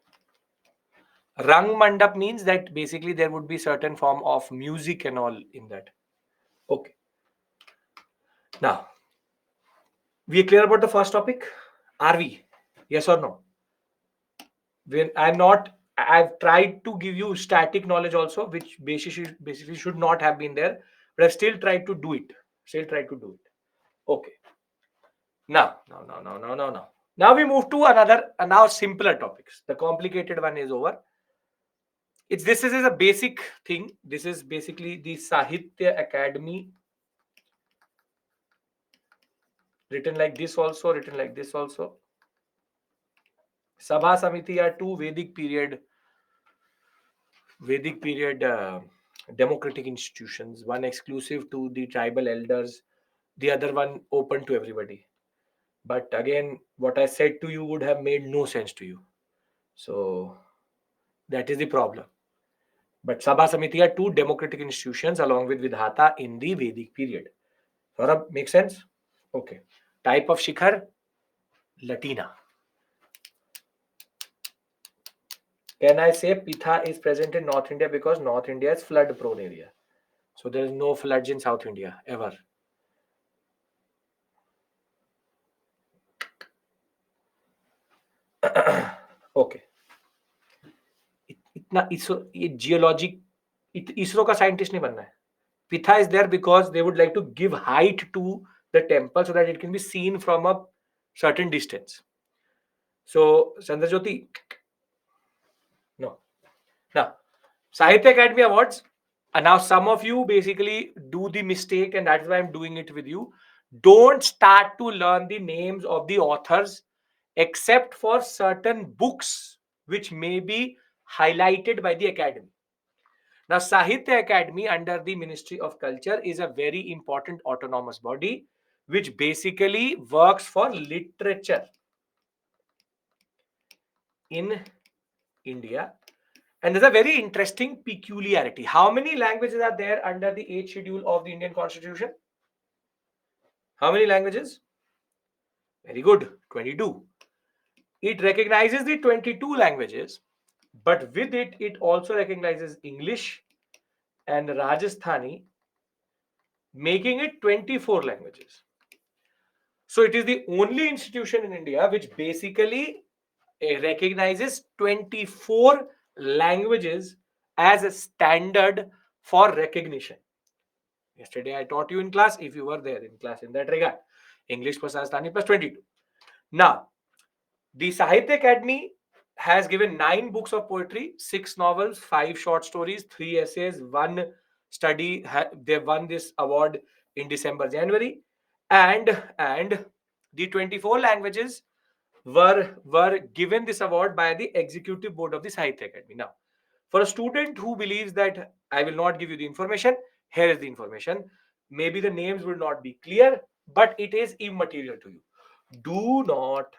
Rang mandap means that basically there would be certain form of music and all in that. Okay. Now, we are clear about the first topic? Are we? Yes or no? When I'm not, I've tried to give you static knowledge also, which basically should not have been there, but I've still tried to do it. Still try to do it. Okay. Now. Now we move to another, now simpler topics. The complicated one is over. This is a basic thing. This is basically the Sahitya Academy, written like this also, written like this also. Sabha Samiti are two Vedic period democratic institutions. One exclusive to the tribal elders, the other one open to everybody. But again, what I said to you would have made no sense to you. So that is the problem. But Sabha Samiti are two democratic institutions along with Vidhata in the Vedic period. Saurabh, make sense? Okay. Type of Shikhar? Latina. Can I say Pitha is present in North India because North India is flood prone area? So there is no floods in South India ever. Okay. इतना इसरो ये geologic ISRO का scientist नहीं बनना है. Pitha is there because they would like to give height to the temple so that it can be seen from a certain distance. So Chandra Jyoti, no. Now Sahitya Academy Awards. And now some of you basically do the mistake, and that's why I'm doing it with you. Don't start to learn the names of the authors except for certain books which may be highlighted by the academy. Now, Sahitya Academy under the Ministry of Culture is a very important autonomous body which basically works for literature in India. And there's a very interesting peculiarity. How many languages are there under the 8th schedule of the Indian Constitution? How many languages? Very good, 22. It recognizes the 22 languages, but with it, it also recognizes English and Rajasthani, making it 24 languages. So it is the only institution in India which basically recognizes 24 languages as a standard for recognition. Yesterday I taught you in class, if you were there in class in that regard. English plus Rajasthani plus 22. Now, the Sahitya Academy has given 9 books of poetry, 6 novels, 5 short stories, 3 essays, 1 study. They won this award in December, January. And the 24 languages were given this award by the executive board of the Sahitya Academy. Now, for a student who believes that I will not give you the information, here is the information. Maybe the names will not be clear, but it is immaterial to you. Do not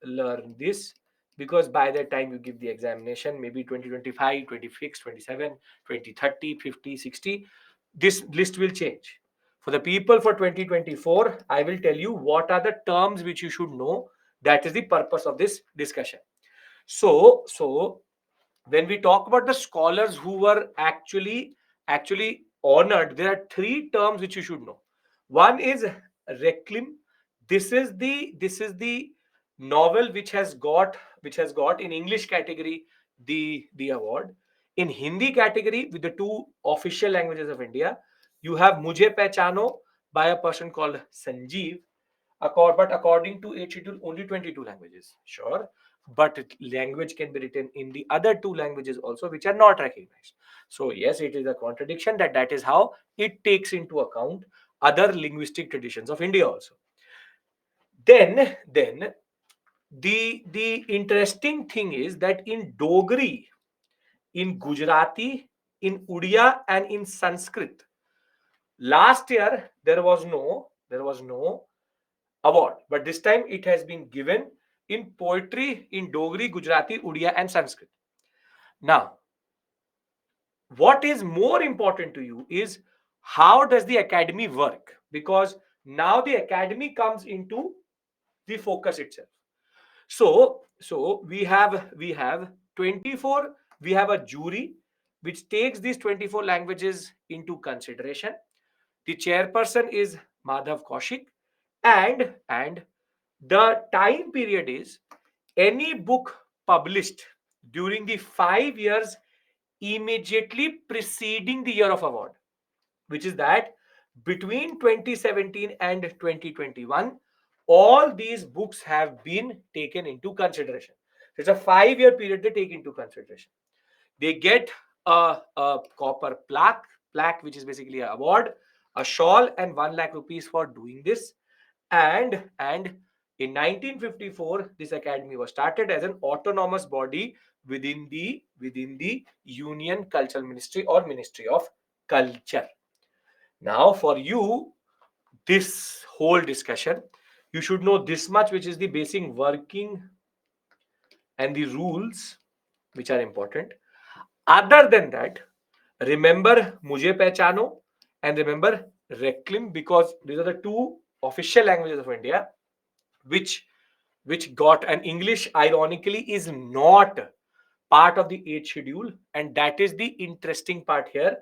learn this, because by the time you give the examination, maybe 2025, 26, 27, 20, 30, 50, 60, this list will change. For the people for 2024, I will tell you what are the terms which you should know. That is the purpose of this discussion. So when we talk about the scholars who were actually honored, there are 3 terms which you should know. One is Reclim. This is the novel which has got in English category the award. In Hindi category, with the 2 official languages of India, you have Mujhe Pehchano by a person called Sanjeev. But according to age schedule, only 22 languages. Sure, but language can be written in the other two languages also, which are not recognized. So yes, it is a contradiction that is how it takes into account other linguistic traditions of India also. Then the interesting thing is that in Dogri, in Gujarati, in Udiya, and in Sanskrit, last year there was no award, but this time it has been given in poetry in Dogri, Gujarati, Udiya, and Sanskrit. Now, what is more important to you is how does the academy work? Because now the academy comes into the focus itself. So we have 24. We have a jury which takes these 24 languages into consideration. The chairperson is Madhav Kaushik, and the time period is any book published during the 5 years immediately preceding the year of award, which is that between 2017 and 2021, all these books have been taken into consideration. It's a 5 year period they take into consideration. They get a copper plaque, which is basically an award, a shawl, and 1 lakh rupees for doing this. And in 1954, this academy was started as an autonomous body within the Union Cultural Ministry or Ministry of Culture. Now, for you, this whole discussion, you should know this much, which is the basic working and the rules which are important. Other than that, remember Mujhe Pehchano and remember Reclim, because these are the two official languages of India, which got, and English ironically is not part of the 8th schedule, and that is the interesting part here,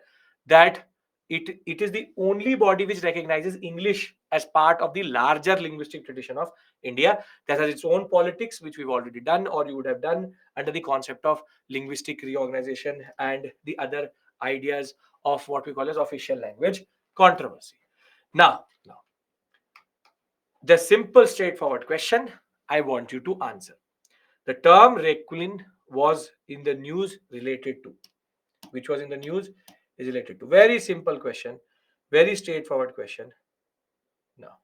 that it is the only body which recognizes English as part of the larger linguistic tradition of India, that has its own politics, which we've already done or you would have done under the concept of linguistic reorganization and the other ideas of what we call as official language controversy. Now, the simple straightforward question I want you to answer: the term Requilin was in the news related to. Which was in the news is related to. Very simple question. Very straightforward question. Now.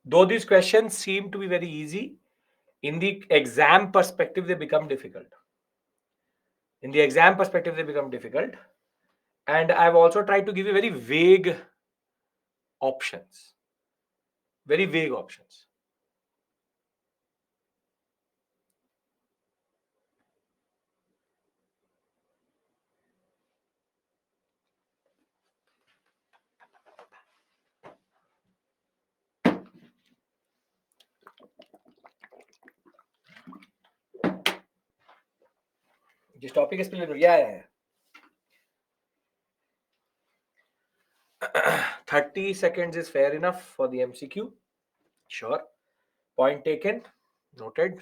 Though these questions seem to be very easy, in the exam perspective, they become difficult. In the exam perspective, they become difficult. And I've also tried to give you very vague options. Very vague options. This topic is preliminary. Yeah. 30 seconds is fair enough for the MCQ. Sure. Point taken. Noted.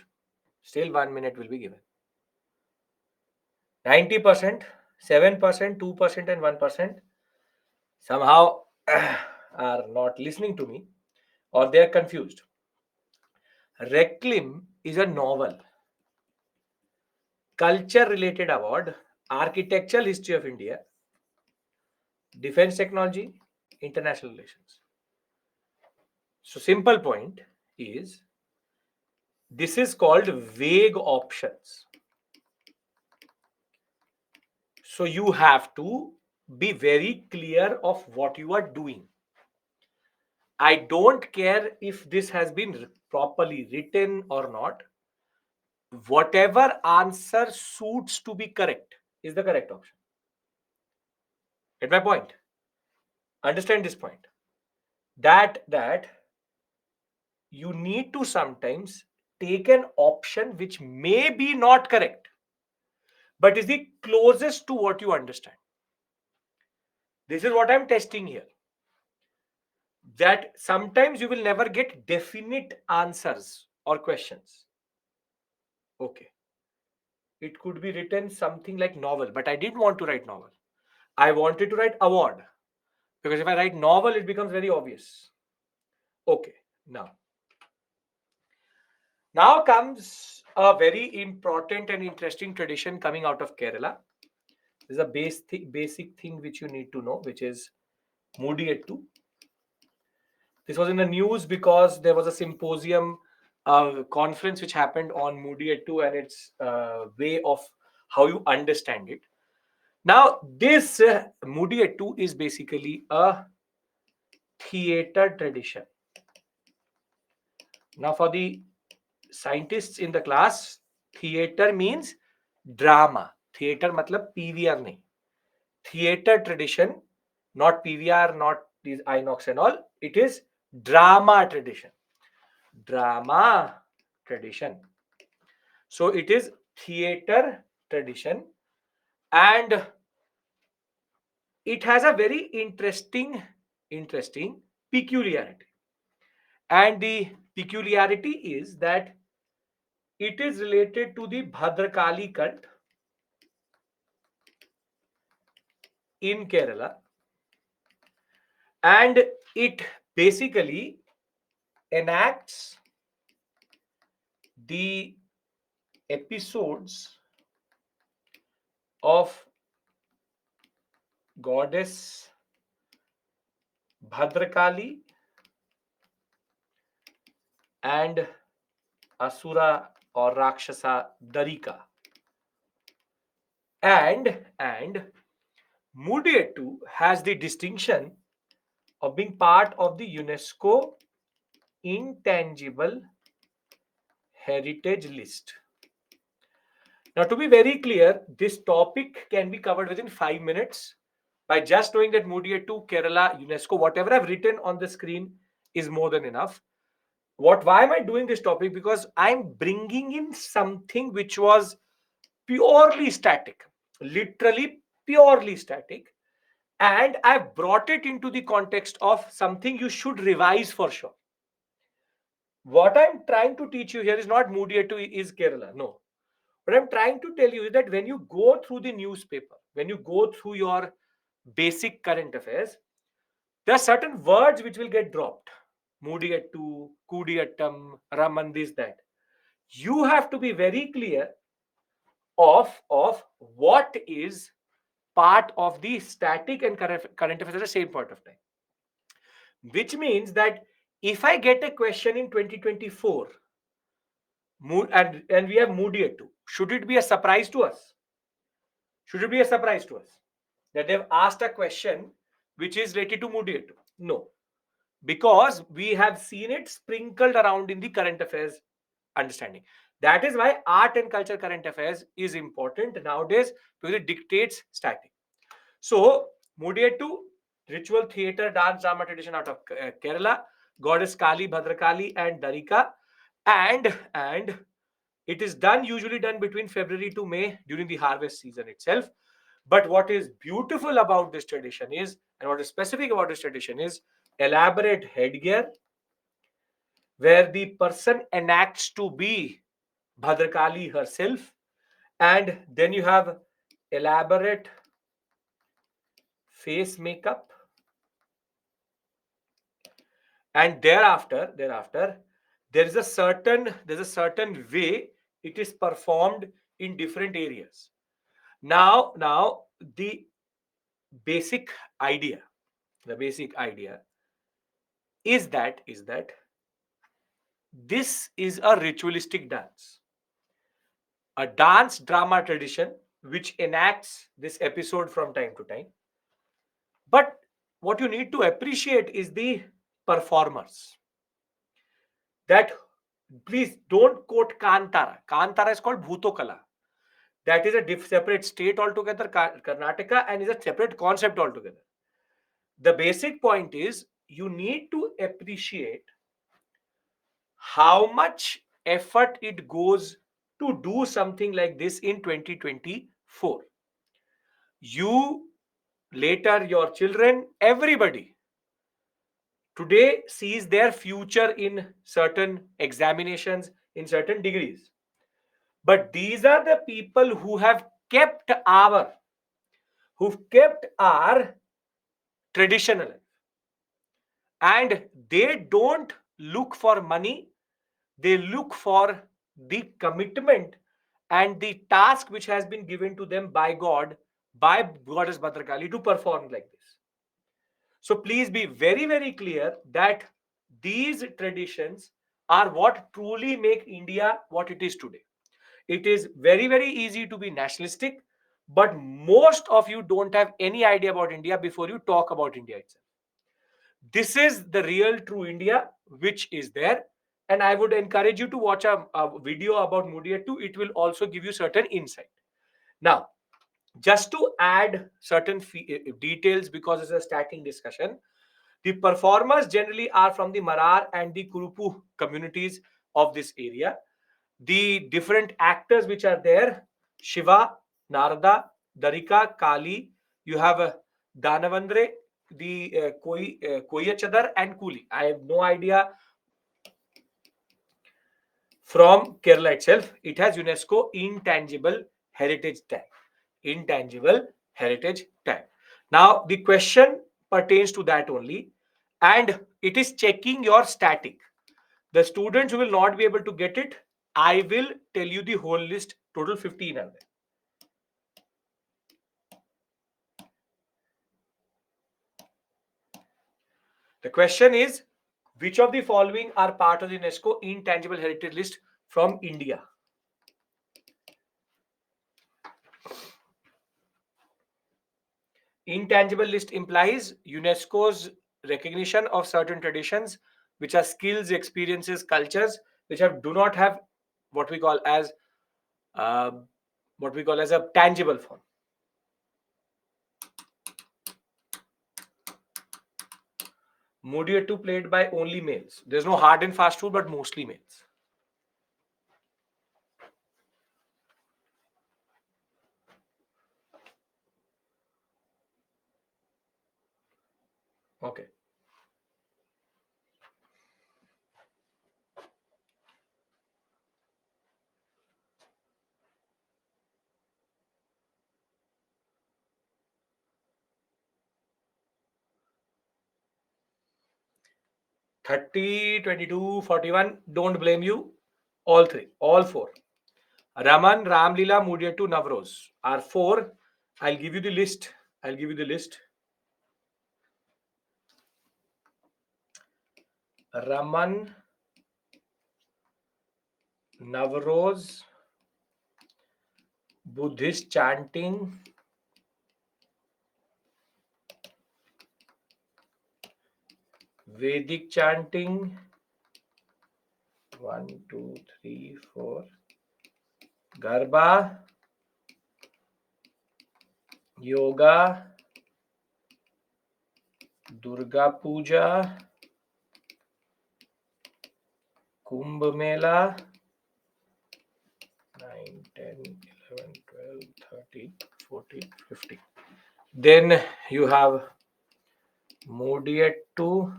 Still 1 minute will be given. 90%, 7%, 2%, and 1% somehow are not listening to me, or they are confused. Reclim is a novel, culture related award, architectural history of India, defense technology, international relations. So, simple point is this is called vague options. So, you have to be very clear of what you are doing. I don't care if this has been properly written or not. Whatever answer suits to be correct is the correct option. Get my point? Understand this point. That you need to sometimes take an option which may be not correct, but is the closest to what you understand. This is what I'm testing here. That sometimes you will never get definite answers or questions. Okay. It could be written something like novel, but I didn't want to write novel. I wanted to write award, because if I write novel, it becomes very obvious. Okay. Now comes a very important and interesting tradition coming out of Kerala. There's a basic thing which you need to know, which is Mudiyettu. This was in the news because there was a symposium, conference which happened on Mudiyettu and its way of how you understand it. Now, this Mudiyettu is basically a theater tradition. Now, for the scientists in the class, theater means drama. Theater matlab PVR nahi. Theater tradition, not PVR, not these Inox and all. It is drama tradition. Drama tradition. So it is theater tradition, and it has a very interesting peculiarity. And the peculiarity is that it is related to the Bhadrakali cult in Kerala, and it basically enacts the episodes of goddess Bhadrakali and Asura or Rakshasa Darika. And Mudiyettu has the distinction of being part of the UNESCO Intangible Heritage List. Now, to be very clear, this topic can be covered within 5 minutes by just knowing that Mudiyettu, Kerala, UNESCO, whatever I've written on the screen is more than enough. Why am I doing this topic? Because I'm bringing in something which was purely static, literally purely static, and I've brought it into the context of something you should revise for sure. What I'm trying to teach you here is not Mudiyettu is Kerala. No. What I'm trying to tell you is that when you go through the newspaper, when you go through your basic current affairs, there are certain words which will get dropped. Mudiyettu, Kudiyattam, Raman, this, that. You have to be very clear of what is part of the static and current affairs at the same point of time. Which means that if I get a question in 2024, and we have Mudiyettu, should it be a surprise to us? Should it be a surprise to us that they've asked a question which is related to Mudiyettu? No, because we have seen it sprinkled around in the current affairs understanding. That is why art and culture current affairs is important nowadays, because it dictates static. So, Mudiyettu, ritual theatre dance drama tradition out of Kerala, goddess Kali, Bhadrakali, and Darika, and it is usually done between February to May during the harvest season itself. But what is beautiful about this tradition is, and what is specific about this tradition is, elaborate headgear, where the person enacts to be Bhadrakali herself, and then you have elaborate face makeup, and thereafter there's a certain way it is performed in different areas. Now the basic idea the basic idea is that this is a ritualistic dance, a dance drama tradition which enacts this episode from time to time. But what you need to appreciate is the performers. That, please don't quote Kantara. Kantara is called Bhutokala. That is a separate state altogether, Karnataka, and is a separate concept altogether. The basic point is you need to appreciate how much effort it goes to do something like this in 2024. You later your children, everybody today sees their future in certain examinations, in certain degrees. But these are the people who've kept our tradition alive. And they don't look for money, they look for the commitment and the task which has been given to them by God, by Goddess Bhadrakali, to perform like this. So please be very, very clear that these traditions are what truly make India what it is today. It is very, very easy to be nationalistic, but most of you don't have any idea about India before you talk about India itself. This is the real true India which is there. And I would encourage you to watch a video about Mudiyattu. It will also give you certain insight. Now, just to add certain details, because it's a starting discussion, the performers generally are from the Marar and the Kurupu communities of this area. The different actors which are there: Shiva, Narada, Darika, Kali. You have Danavandre, the Koyachadar, and Kuli. I have no idea. From Kerala itself, it has UNESCO Intangible Heritage Tag. Intangible Heritage Tag. Now, the question pertains to that only, and it is checking your static. The students who will not be able to get it, I will tell you the whole list. Total 15 are there. The question is, which of the following are part of the UNESCO Intangible Heritage List from India? Intangible list implies UNESCO's recognition of certain traditions, which are skills, experiences, cultures, which do not have what we call as uh, a tangible form. Mudiyattu played by only males. There's no hard and fast rule, but mostly males. Okay. $30, $22, $41. Don't blame you. All three, all four. Raman, Ramlila, Mudiyattu, Navroz are four. I'll give you the list. Raman, Navroz, Buddhist chanting, Vedic chanting, 1, 2, 3, 4, Garba, Yoga, Durga Puja, Kumbh Mela, 9, 10, 11, 12, 13, 14, 15. Then you have Mudiyattu,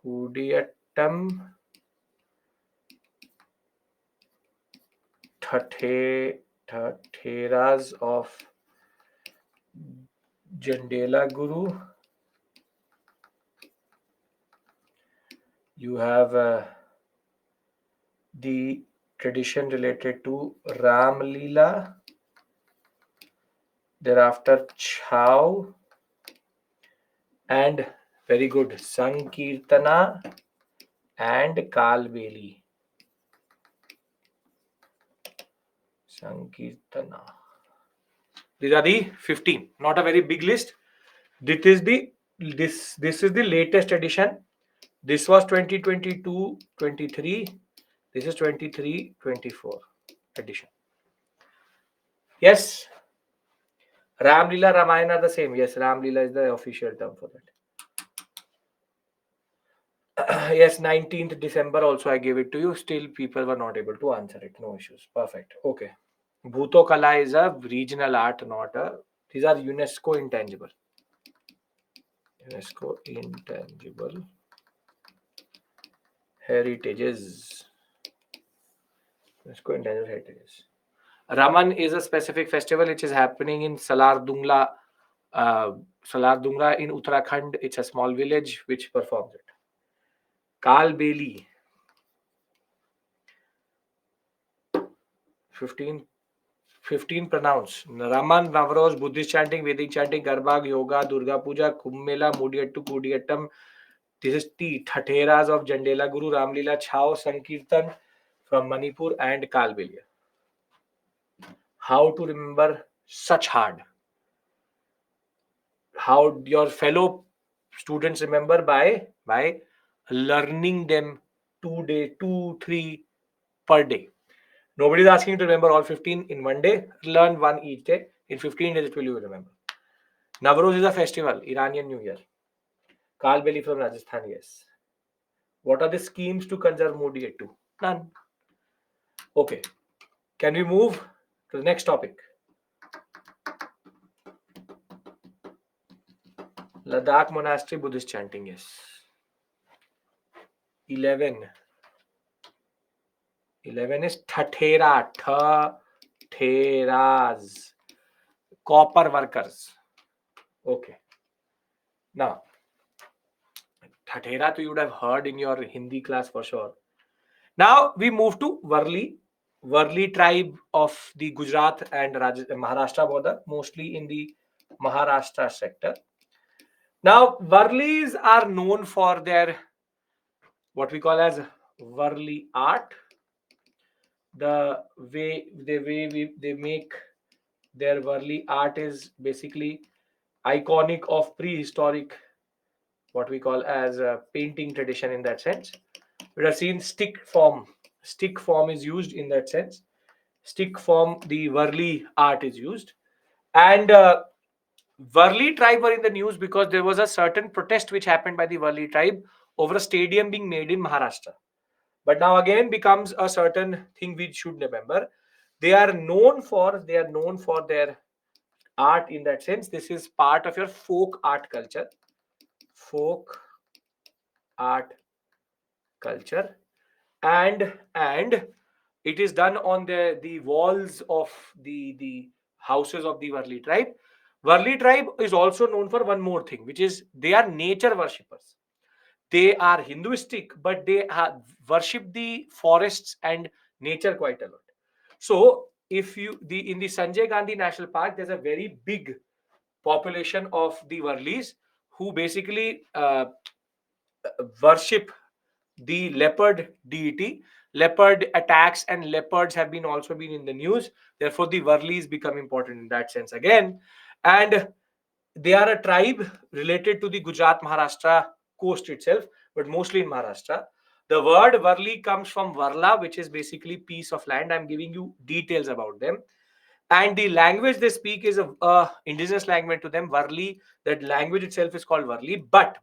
Kudiyattam, Theras of Jandela Guru. You have the tradition related to Ram Leela. Thereafter, Chhau. And very good, Sankirtana and Kalbeli. Sankirtana. These are the 15. Not a very big list. This is the latest edition. This was 2022-23. This is 23-24 edition. Yes. Ram Leela, Ramayana are the same. Yes, Ram Leela is the official term for that. Yes, 19th December also I gave it to you. Still people were not able to answer it. No issues. Perfect. Okay. Bhuto Kala is a regional art, not a These are UNESCO intangible. UNESCO intangible heritages. UNESCO intangible heritages. Raman is a specific festival which is happening in Salar Dungla. Salar Dungla in Uttarakhand. It's a small village which performs it. Kalbeli. 15 pronounce. Raman, Navroz, Buddhist chanting, Vedic chanting, Garbag, Yoga, Durga Puja, Kumbh Mela, Mudiyattu, Kudiyattam. This is T. Thatheras of Jandela Guru, Ramlila, Chhau, Sankirtan from Manipur and Kalbelia. How to remember such hard? How your fellow students remember by learning them 2, 3 per day. Nobody is asking you to remember all 15 in one day. Learn one each day. In 15 days, it will you remember. Navroz is a festival, Iranian New Year. Kalbeli from Rajasthan, yes. What are the schemes to conserve Mudiyattu? None. Okay. Can we move to the next topic? Ladakh Monastery Buddhist chanting, yes. 11. 11 is Thathera. Theras. Copper workers. Okay. Now, Thathera you would have heard in your Hindi class for sure. Now we move to Varli. Varli tribe of the Gujarat and Maharashtra border, mostly in the Maharashtra sector. Now, Varlis are known for their what we call as Varli art. The way they make their Varli art is basically iconic of prehistoric, what we call as a painting tradition in that sense. We have seen stick form. Stick form is used in that sense. Stick form, the Varli art is used. And Varli tribe were in the news because there was a certain protest which happened by the Varli tribe over a stadium being made in Maharashtra. But now again becomes a certain thing we should remember. They are known for their art in that sense. This is part of your folk art culture. Folk art culture. And it is done on the walls of the houses of the Varli tribe. Varli tribe is also known for one more thing, which is they are nature worshippers. They are Hinduistic, but they worship the forests and nature quite a lot. So, if you in the Sanjay Gandhi National Park, there's a very big population of the Varlis who basically worship the leopard deity. Leopard attacks and leopards have been also been in the news. Therefore, the Varlis become important in that sense again. And they are a tribe related to the Gujarat Maharashtra coast itself, but mostly in Maharashtra. The word Varli comes from Varla, which is basically piece of land. I'm giving you details about them. And the language they speak is a indigenous language to them, Varli. That language itself is called Varli, but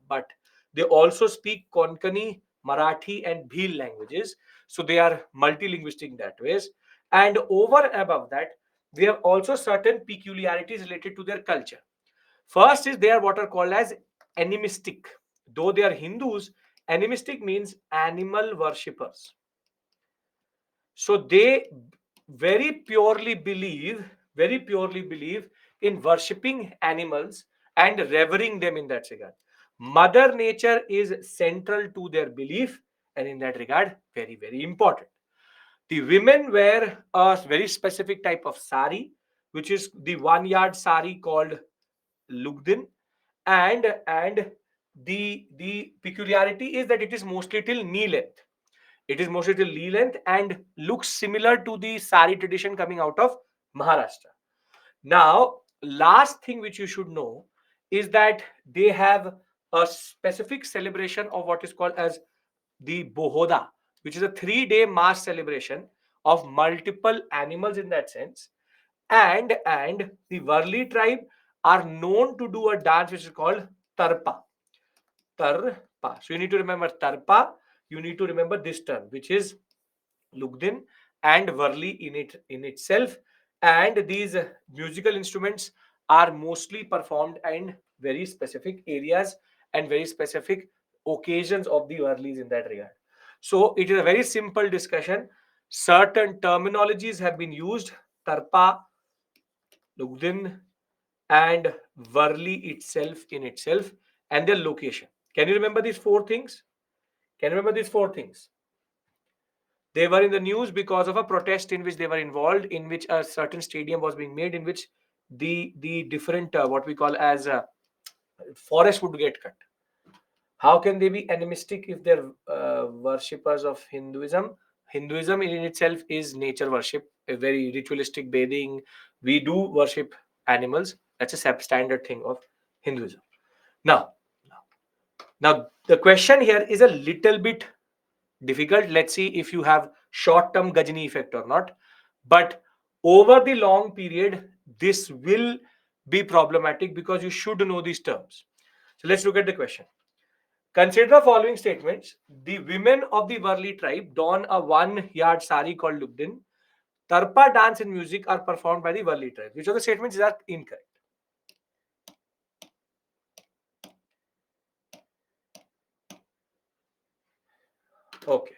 they also speak Konkani, Marathi, and Bhil languages. So they are multilinguistic that ways. And over and above that, they have also certain peculiarities related to their culture. First is they are what are called as animistic. Though they are Hindus, animistic means animal worshippers. So they very purely believe in worshipping animals and revering them in that regard. Mother Nature is central to their belief, and in that regard, very, very important. The women wear a very specific type of sari, which is the 1 yard sari called lugdin, and the peculiarity is that it is mostly till knee length. It is mostly till knee length and looks similar to the sari tradition coming out of Maharashtra. Now, last thing which you should know is that they have a specific celebration of what is called as the Bohoda, which is a 3-day mass celebration of multiple animals in that sense. And the Varli tribe are known to do a dance which is called Tarpa. Tarpa. So you need to remember Tarpa. You need to remember this term, which is Lugdin and Varli in itself. And these musical instruments are mostly performed in very specific areas and very specific occasions of the Varlis in that regard. So it is a very simple discussion. Certain terminologies have been used: Tarpa, Lugdin, and Varli itself in itself, and their location. Can you remember these four things? Can you remember these four things? They were in the news because of a protest in which they were involved, in which a certain stadium was being made, in which the different what we call as forest would get cut. How can they be animistic if they're worshippers of Hinduism? Hinduism in itself is nature worship, a very ritualistic bathing. We do worship animals. That's a standard thing of Hinduism. Now, now the question here is a little bit difficult. Let's see if you have short-term Gajini effect or not. But over the long period, this will be problematic because you should know these terms. So let's look at the question. Consider the following statements. The women of the Varli tribe don a one-yard sari called Lugdin. Tarpa dance and music are performed by the Varli tribe. Which of the statements are incorrect? Okay.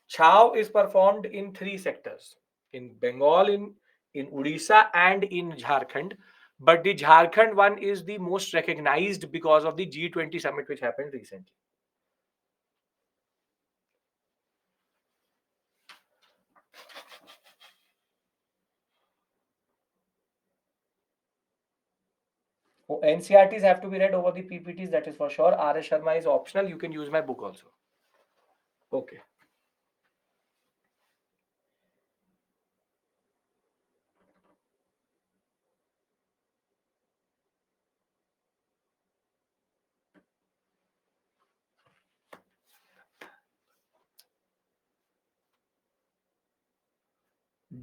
Chau is performed in three sectors: in Bengal, in Odisha, and in Jharkhand. But the Jharkhand one is the most recognized because of the G20 summit which happened recently. Oh, NCRTs have to be read over the PPTs, that is for sure. R.S. Sharma is optional. You can use my book also. Okay.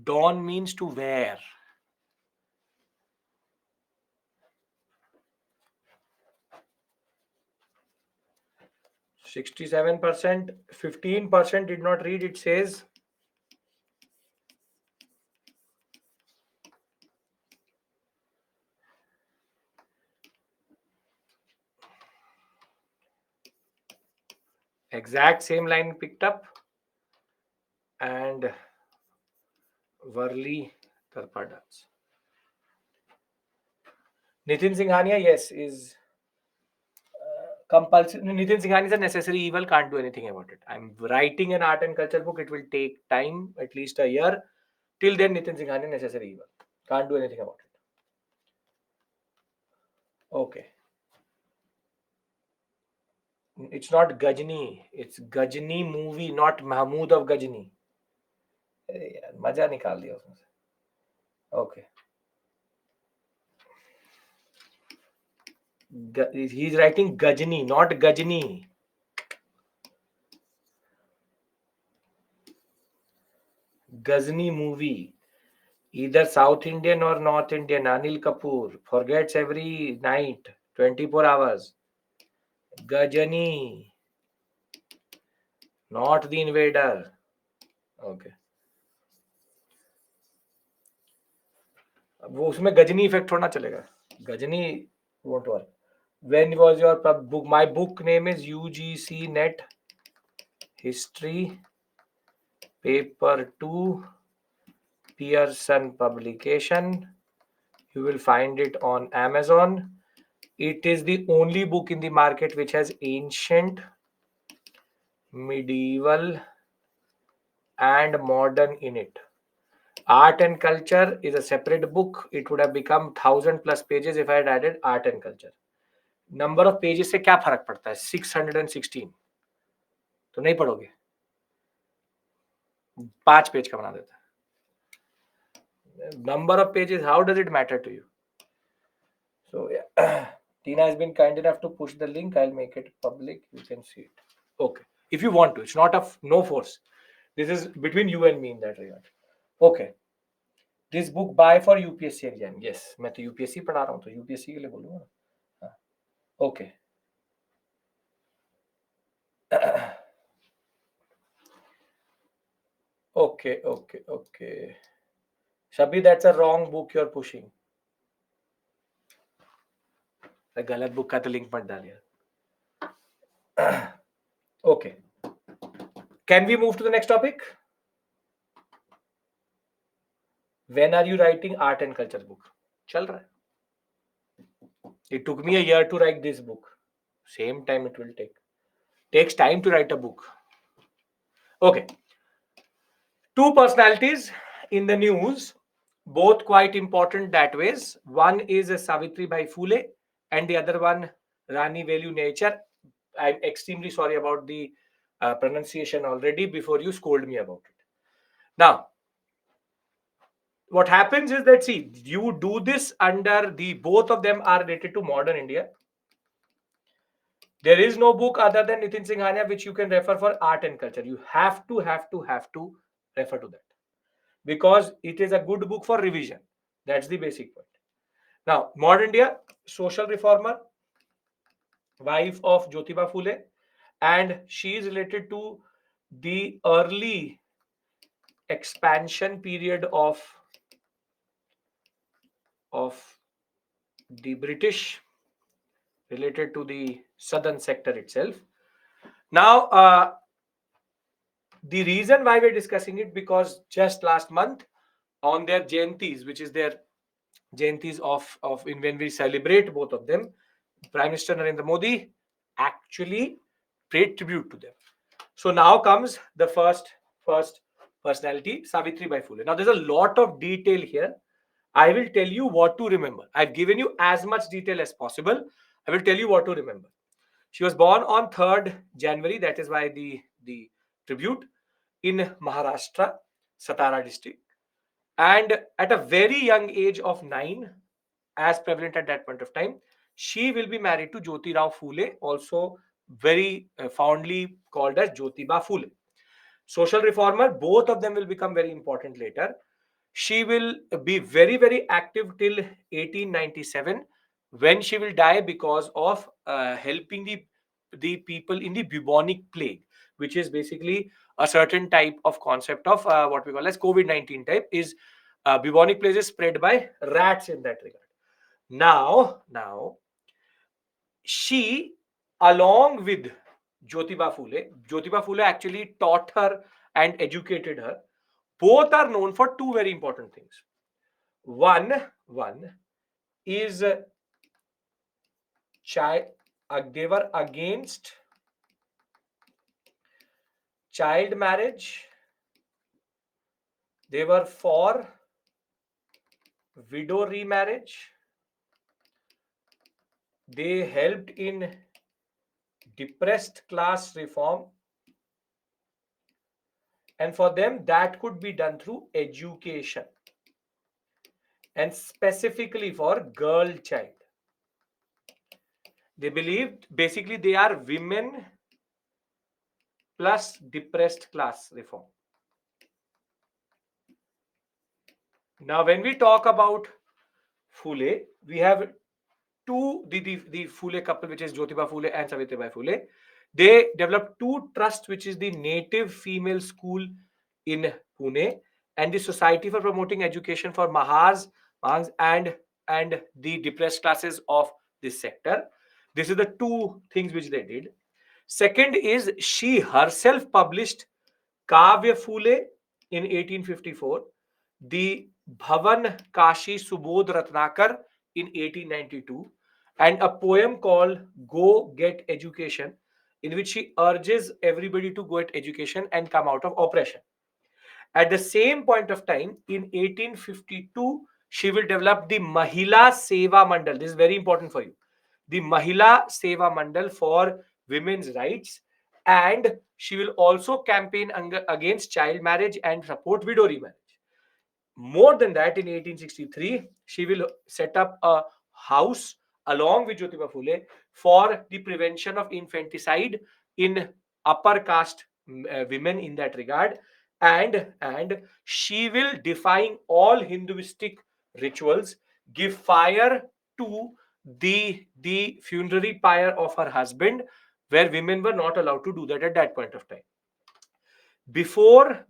Dawn means to wear. 67%, 15% did not read. It says exact same line picked up, and Varli Tarpa dance. Nitin Singhania, yes, is compulsory. Nitin Singhani is a necessary evil, can't do anything about it. I'm writing an art and culture book. It will take time, at least a year. Till then, Nitin Singhani necessary evil. Can't do anything about it. Okay. It's not Gajni. It's Gajni movie, not Mahmood of Gajni. अरे यार मजा निकाल दिया उसमें से. Okay. He's writing Gajni, not Gajni. Ghazni movie. Either South Indian or North Indian. Anil Kapoor forgets every night, 24 hours. Gajani, not the invader. Okay. वो उसमें Ghazni effect थोड़ा चलेगा. Ghajini won't work. When was your book? My book name is UGC Net History Paper 2 Pearson Publication. You will find it on Amazon. It is the only book in the market which has ancient, medieval, and modern in it. Art and culture is a separate book. It would have become 1,000+ pages if I had added art and culture. Number of pages से क्या फर्क पड़ता है? 616 तो नहीं पढ़ोगे. 5 page का बना देता है. Number of pages, how does it matter to you? So yeah. Tina has been kind enough to push the link. I'll make it public. You can see it. Okay. If you want to. It's not no force. This is between you and me in that regard. Okay. This book by for UPSC exam. Yes. मैं तो UPSC पढ़ा रहा हूँ तो UPSC के लिए बोलूँगा ना. Okay. Okay. Shabbi, that's a wrong book you're pushing. गलत बुक का तो लिंक मत डालिए. Okay. Can we move to the next topic? When are you writing art and culture book? चल रहा है. It took me a year to write this book. Same time it will take. Takes time to write a book. Okay. Two personalities in the news, both quite important that ways. One is Savitri Bai Phule and the other one Rani Velu Nature. I'm extremely sorry about the pronunciation already before you scold me about it. Now, what happens is that, see, you do this under the, both of them are related to modern India. There is no book other than Nitin Singhania which you can refer for art and culture. You have to refer to that, because it is a good book for revision. That's the basic point. Now, modern India, social reformer, wife of Jyotiba Phule, and she is related to the early expansion period of the British, related to the southern sector itself. Now, the reason why we're discussing it, because just last month on their Jayantis, which is their Jayantis of in when we celebrate both of them, Prime Minister Narendra Modi actually paid tribute to them. So now comes the first personality, Savitri Bai Phule. Now there's a lot of detail here. I will tell you what to remember. I've given you as much detail as possible. I will tell you what to remember. She was born on 3rd January. That is why the tribute, in Maharashtra, Satara district. And at a very young age of 9, as prevalent at that point of time, she will be married to Jyoti Rao Phule, also very fondly called as Jyotiba Phule. Social reformer, both of them will become very important later. She will be very, very active till 1897, when she will die because of helping the people in the bubonic plague, which is basically a certain type of concept of what we call as COVID-19 type. Is bubonic plague is spread by rats in that regard. Now, she, along with Jyotiba Phule actually taught her and educated her. Both are known for two very important things. One is they were against child marriage. They were for widow remarriage. They helped in depressed class reform. And for them, that could be done through education, and specifically for girl child. They believed basically they are women plus depressed class reform. Now, when we talk about Phule, we have the Phule couple, which is Jyotiba Phule and Savitribai Phule. They developed two trusts, which is the Native Female School in Pune and the Society for Promoting Education for Mahas, Mangs and the depressed classes of this sector. This is the two things which they did. Second is, she herself published Kavya Phule in 1854, the Bhavan Kashi Subodh Ratnakar in 1892, and a poem called Go Get Education, in which she urges everybody to go get education and come out of oppression. At the same point of time, in 1852, she will develop the Mahila Seva Mandal. This is very important for you. The Mahila Seva Mandal for women's rights. And she will also campaign against child marriage and support widow remarriage. More than that, in 1863, she will set up a house along with Jyotiba Phule for the prevention of infanticide in upper caste women in that regard. And she will define all Hinduistic rituals, give fire to the funerary pyre of her husband, where women were not allowed to do that at that point of time. Before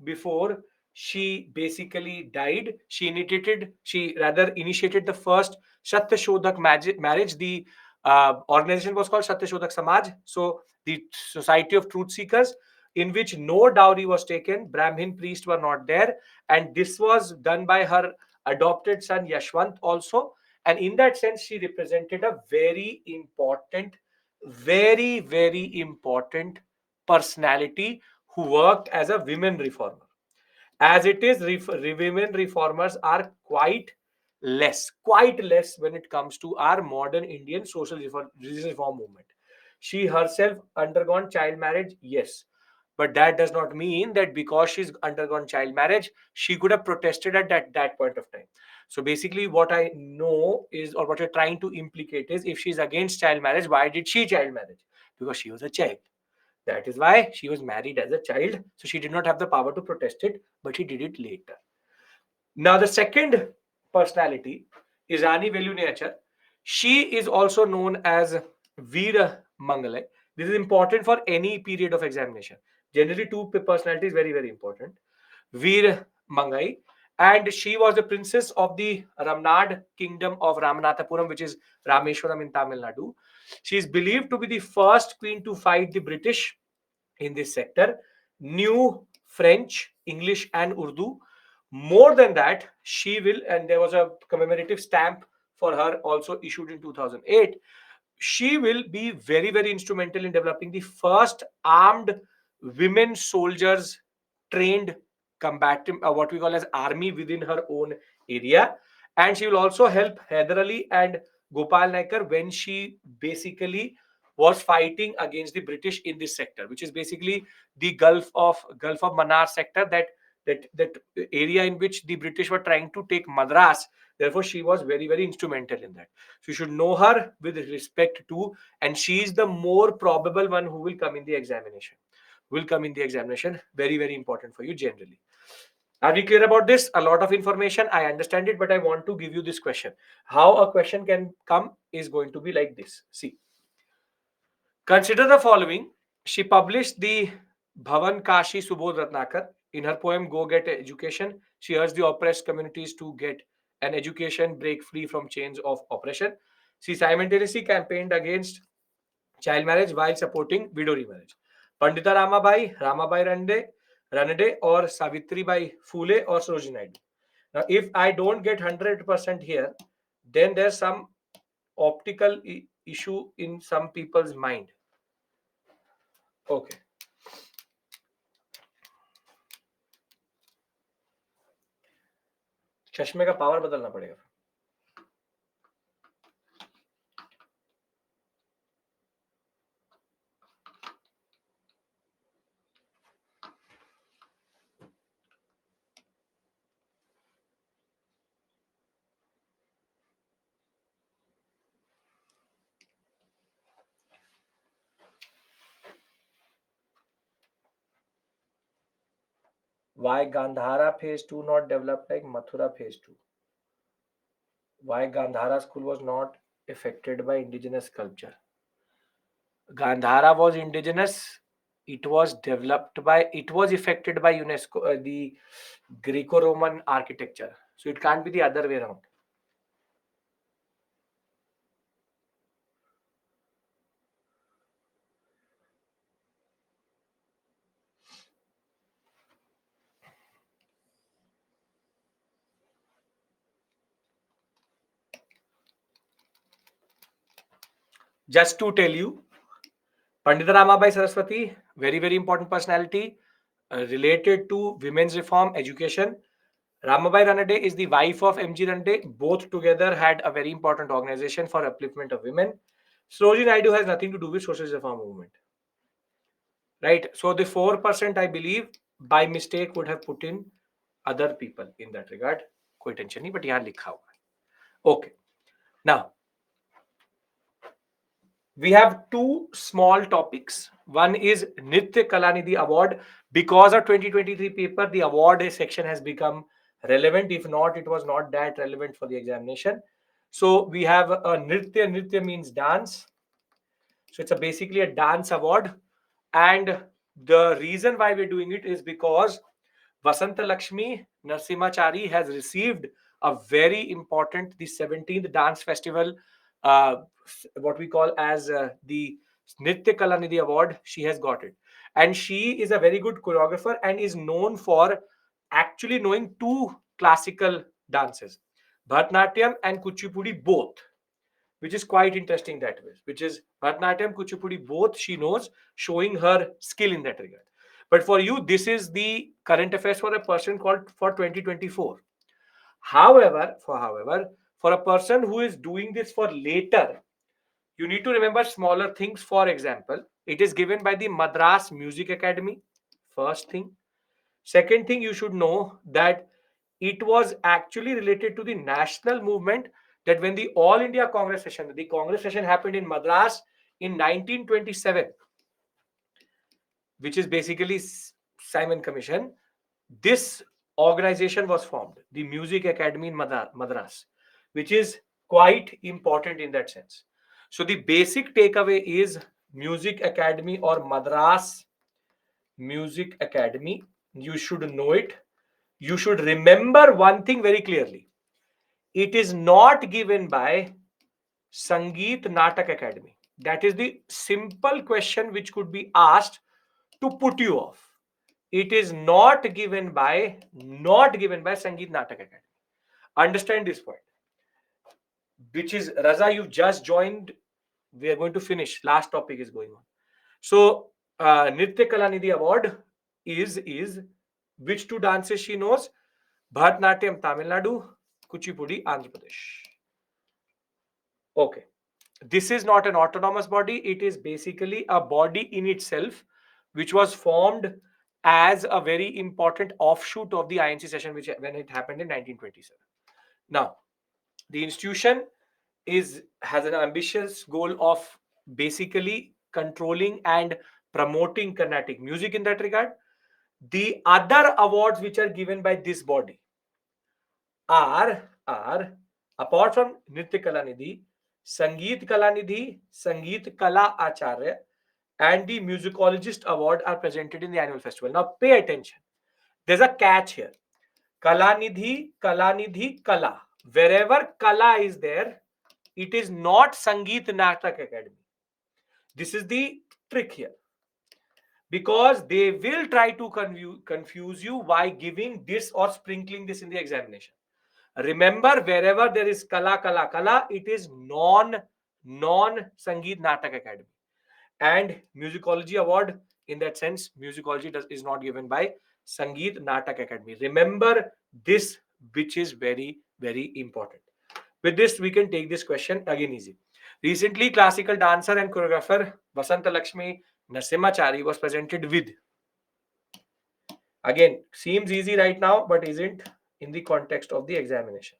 she basically died. She rather initiated the first Satya Shodhak marriage. The organization was called Satya Shodhak Samaj. So the Society of Truth Seekers, in which no dowry was taken, Brahmin priests were not there, and this was done by her adopted son Yashwant also. And in that sense, she represented a very important personality who worked as a women reformer. As it is, women reformers are quite less when it comes to our modern Indian social religious reform movement. She herself undergone child marriage, yes, but that does not mean that because she's undergone child marriage, she could have protested at that point of time. So basically, what I know is, or what you're trying to implicate is, if she's against child marriage, why did she child marriage? Because she was a child. That is why she was married as a child. So she did not have the power to protest it, but she did it later. Now, the second personality is Rani Velu Nachar. She is also known as Veera Mangalai. This is important for any period of examination. Generally, two personalities very, very important. Veer Mangai, and she was the princess of the Ramnad kingdom of Ramanathapuram, which is Rameshwaram in Tamil Nadu. She is believed to be the first queen to fight the British in this sector, knew French, English, and Urdu. More than that, she will, and there was a commemorative stamp for her also issued in 2008. She will be very, very instrumental in developing the first armed women soldiers trained combatant, what we call as army within her own area. And she will also help Hyder Ali and Gopal Naikar when she basically was fighting against the British in this sector, which is basically the Gulf of Mannar sector, that area in which the British were trying to take Madras. Therefore, she was very, very instrumental in that. So you should know her with respect to, and she is the more probable one who will come in the examination. Will come in the examination. Very, very important for you generally. Are we clear about this? A lot of information. I understand it, but I want to give you this question. How a question can come is going to be like this. See, consider the following. She published the Bhavan Kashi Subodh Ratnakar. In her poem Go Get Education, she urged the oppressed communities to get an education, break free from chains of oppression. She simultaneously campaigned against child marriage while supporting widow remarriage. Pandita Ramabai Ranade, or Savitri Bai Phule, or Sarojini Naidu. Now, if I don't get 100% here, then there's some optical issue in some people's mind. Okay. चश्मे का power बदलना पड़ेगा. Why Gandhara phase 2 not developed like Mathura phase 2? Why Gandhara school was not affected by indigenous culture? Gandhara was indigenous. It was affected by UNESCO, the Greco-Roman architecture. So it can't be the other way around. Just to tell you, Pandita Ramabai Saraswati, very, very important personality related to women's reform, education. Ramabai Ranade is the wife of M.G. Ranade. Both together had a very important organization for upliftment of women. Sarojini Naidu has nothing to do with social reform movement. Right? So the 4%, I believe, by mistake would have put in other people in that regard. कोई tension नहीं, but यहाँ लिखा हुआ है. Okay. Now, we have two small topics. One is Nitya Kalanidhi Award. Because of 2023 paper, the award section has become relevant. If not, it was not that relevant for the examination. So we have a Nritya. Nritya means dance. So it's basically a dance award. And the reason why we're doing it is because Vasanta Lakshmi Narsimachari has received a very important, the 17th dance festival, uh, what we call as the Nritya Kalanidhi Award. She has got it. And she is a very good choreographer and is known for actually knowing two classical dances, Bharatanatyam and Kuchipudi both, which is quite interesting that way. Which is Bharatanatyam, Kuchipudi both she knows, showing her skill in that regard. But for you, this is the current affairs for a person called for 2024. For a person who is doing this for later, you need to remember smaller things. For example, it is given by the Madras Music Academy. First thing. Second thing, you should know that it was actually related to the national movement, that when the All India Congress session happened in Madras in 1927, which is basically Simon Commission, this organization was formed, the Music Academy in Madras, which is quite important in that sense. So the basic takeaway is Music Academy or Madras Music Academy. You should know it. You should remember one thing very clearly. It is not given by Sangeet Natak Academy. That is the simple question which could be asked to put you off. It is not given by Sangeet Natak Academy. Understand this point. Which is Raza, you just joined. We are going to finish. Last topic is going on. So Nritya Kalanidhi Award is which two dances she knows? Bharatanatyam Tamil Nadu, Kuchipudi Andhra Pradesh. Okay. This is not an autonomous body. It is basically a body in itself, which was formed as a very important offshoot of the INC session, which when it happened in 1927. Now, the institution has an ambitious goal of basically controlling and promoting Carnatic music in that regard. The other awards which are given by this body are apart from Nritya Kalanidhi, Sangeet Kalanidhi, Sangeet Kala Acharya, and the Musicologist Award are presented in the annual festival. Now pay attention. There's a catch here. Kalanidhi, Kalanidhi, Kala. Wherever Kala is there, it is not Sangeet Natak Academy. This is the trick here. Because they will try to confuse you by giving this or sprinkling this in the examination. Remember, wherever there is Kala, it is non Sangeet Natak Academy. And Musicology Award, in that sense, Musicology is not given by Sangeet Natak Academy. Remember this, which is very, very important. With this, we can take this question again easy. Recently, classical dancer and choreographer Vasanta Lakshmi Narsimachari was presented with. Again, seems easy right now, but isn't in the context of the examination.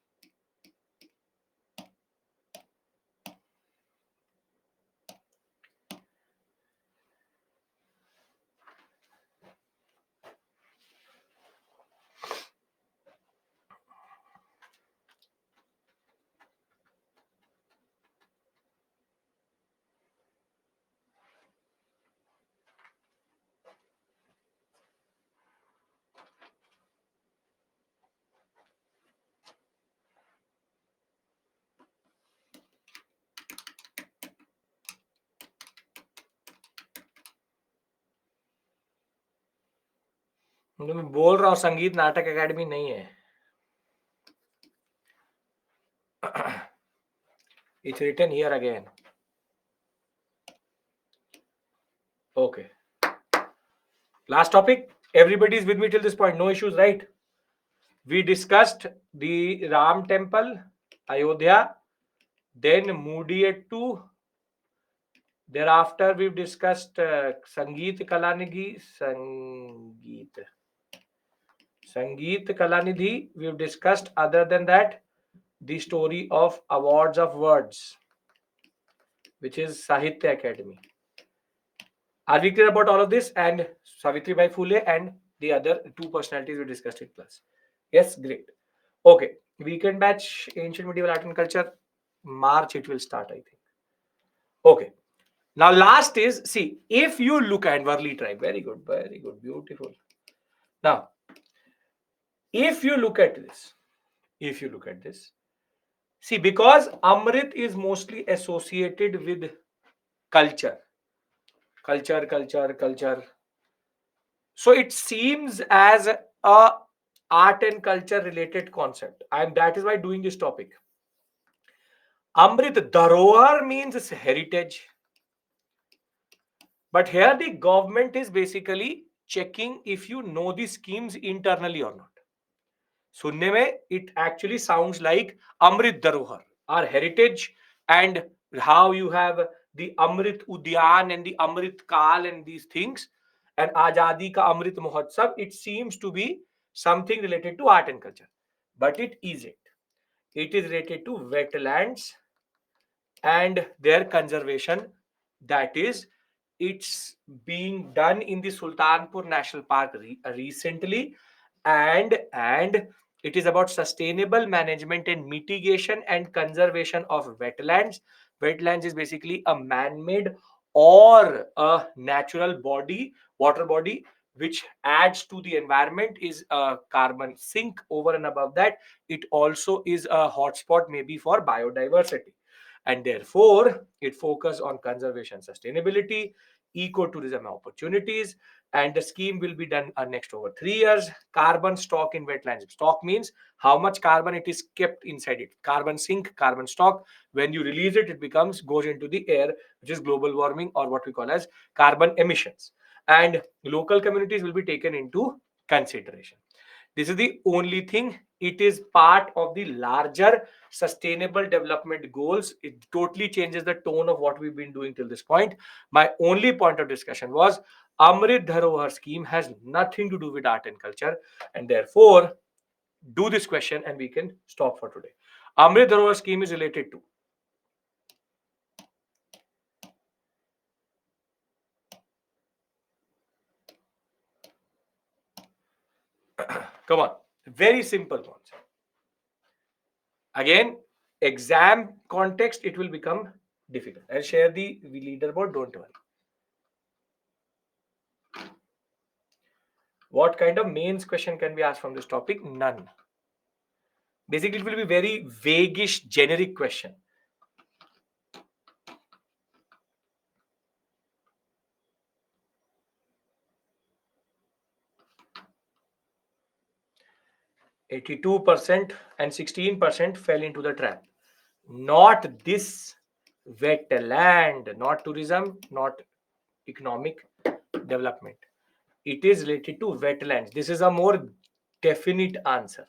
मैं बोल रहा हूँ संगीत नाटक academy नहीं है. It's written here again. Okay. Last topic. Everybody is with me till this point. No issues, right? We discussed the Ram temple, Ayodhya, then Mudiyettu. Thereafter, we've discussed Sangeet Kalanidhi. Sangeet Kalanidhi. We've discussed, other than that, the story of Awards of Words, which is Sahitya Academy. Are we clear about all of this? And Savitribai Phule and the other two personalities we discussed in class. Yes, great. Okay, weekend batch, ancient medieval art and culture. March it will start, I think. Okay. Now last is, see, if you look at Varli tribe, very good, beautiful. Now, If you look at this, see, because Amrit is mostly associated with culture, culture. So it seems as a art and culture related concept. And that is why doing this topic. Amrit Dharohar means heritage. But here the government is basically checking if you know the schemes internally or not. सुनने में it actually sounds like Amrit Dharohar, our heritage, and how you have the Amrit Udyan and the Amrit Kal and these things, and Azadi ka Amrit Mahotsav. It seems to be something related to art and culture, but it isn't. It is related to wetlands and their conservation. That is, it's being done in the Sultanpur National Park recently, and it is about sustainable management and mitigation and conservation of wetlands. Wetlands is basically a man-made or a natural body, water body, which adds to the environment, is a carbon sink. Over and above that, it also is a hotspot maybe for biodiversity, and therefore it focuses on conservation, sustainability, ecotourism opportunities, and the scheme will be done next over 3 years. Carbon stock in wetlands. Stock means how much carbon it is kept inside it. Carbon sink, carbon stock. When you release it, it becomes goes into the air, which is global warming or what we call as carbon emissions. And local communities will be taken into consideration. This is the only thing. It is part of the larger sustainable development goals. It totally changes the tone of what we've been doing till this point. My only point of discussion was Amrit Dharohar scheme has nothing to do with art and culture, and therefore do this question and we can stop for today. Amrit Dharohar scheme is related to come on, very simple concept. Again, exam context, it will become difficult. I'll share the leaderboard, don't worry. What kind of mains question can be asked from this topic? None. Basically, it will be very vaguish, generic question. %82% and 16% fell into the trap. Not this wetland, not tourism, not economic development. It is related to wetlands. This is a more definite answer.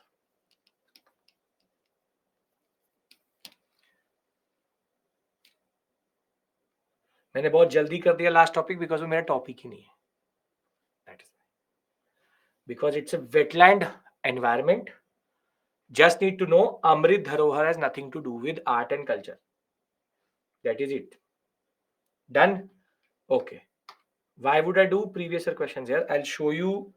मैंने बहुत जल्दी कर दिया last topic because वो मेरा topic ही नहीं है. That is because it's a wetland environment. Just need to know Amrit Dharohar has nothing to do with art and culture. That is it. Done? Okay. Why would I do previous year questions here? I'll show you.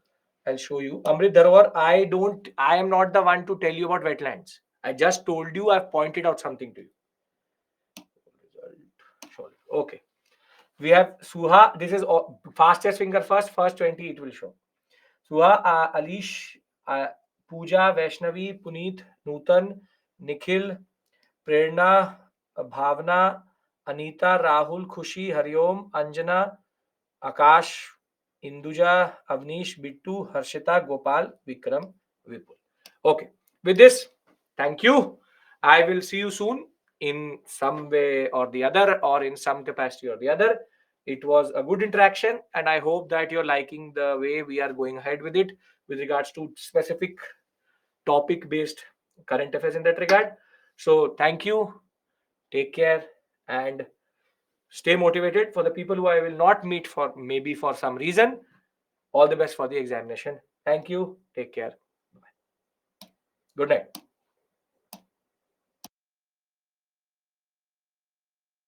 Amrit Dharohar, I am not the one to tell you about wetlands. I just told you, I've pointed out something to you. Okay. We have Suha. This is fastest finger first 20 it will show. Suha, Alish, Pooja, Vaishnavi, Puneet, Nutan, Nikhil, Prerna, Bhavna, Anita, Rahul, Khushi, Hariom, Anjana, Akash, Induja, Avnish, Bittu, Harshita, Gopal, Vikram, Vipul. Okay. With this, thank you. I will see you soon in some way or the other, or in some capacity or the other. It was a good interaction, and I hope that you're liking the way we are going ahead with it with regards to specific topic based current affairs in that regard. So, thank you. Take care and stay motivated. For the people who I will not meet for maybe for some reason, all the best for the examination. Thank you. Take care. Bye. Good night.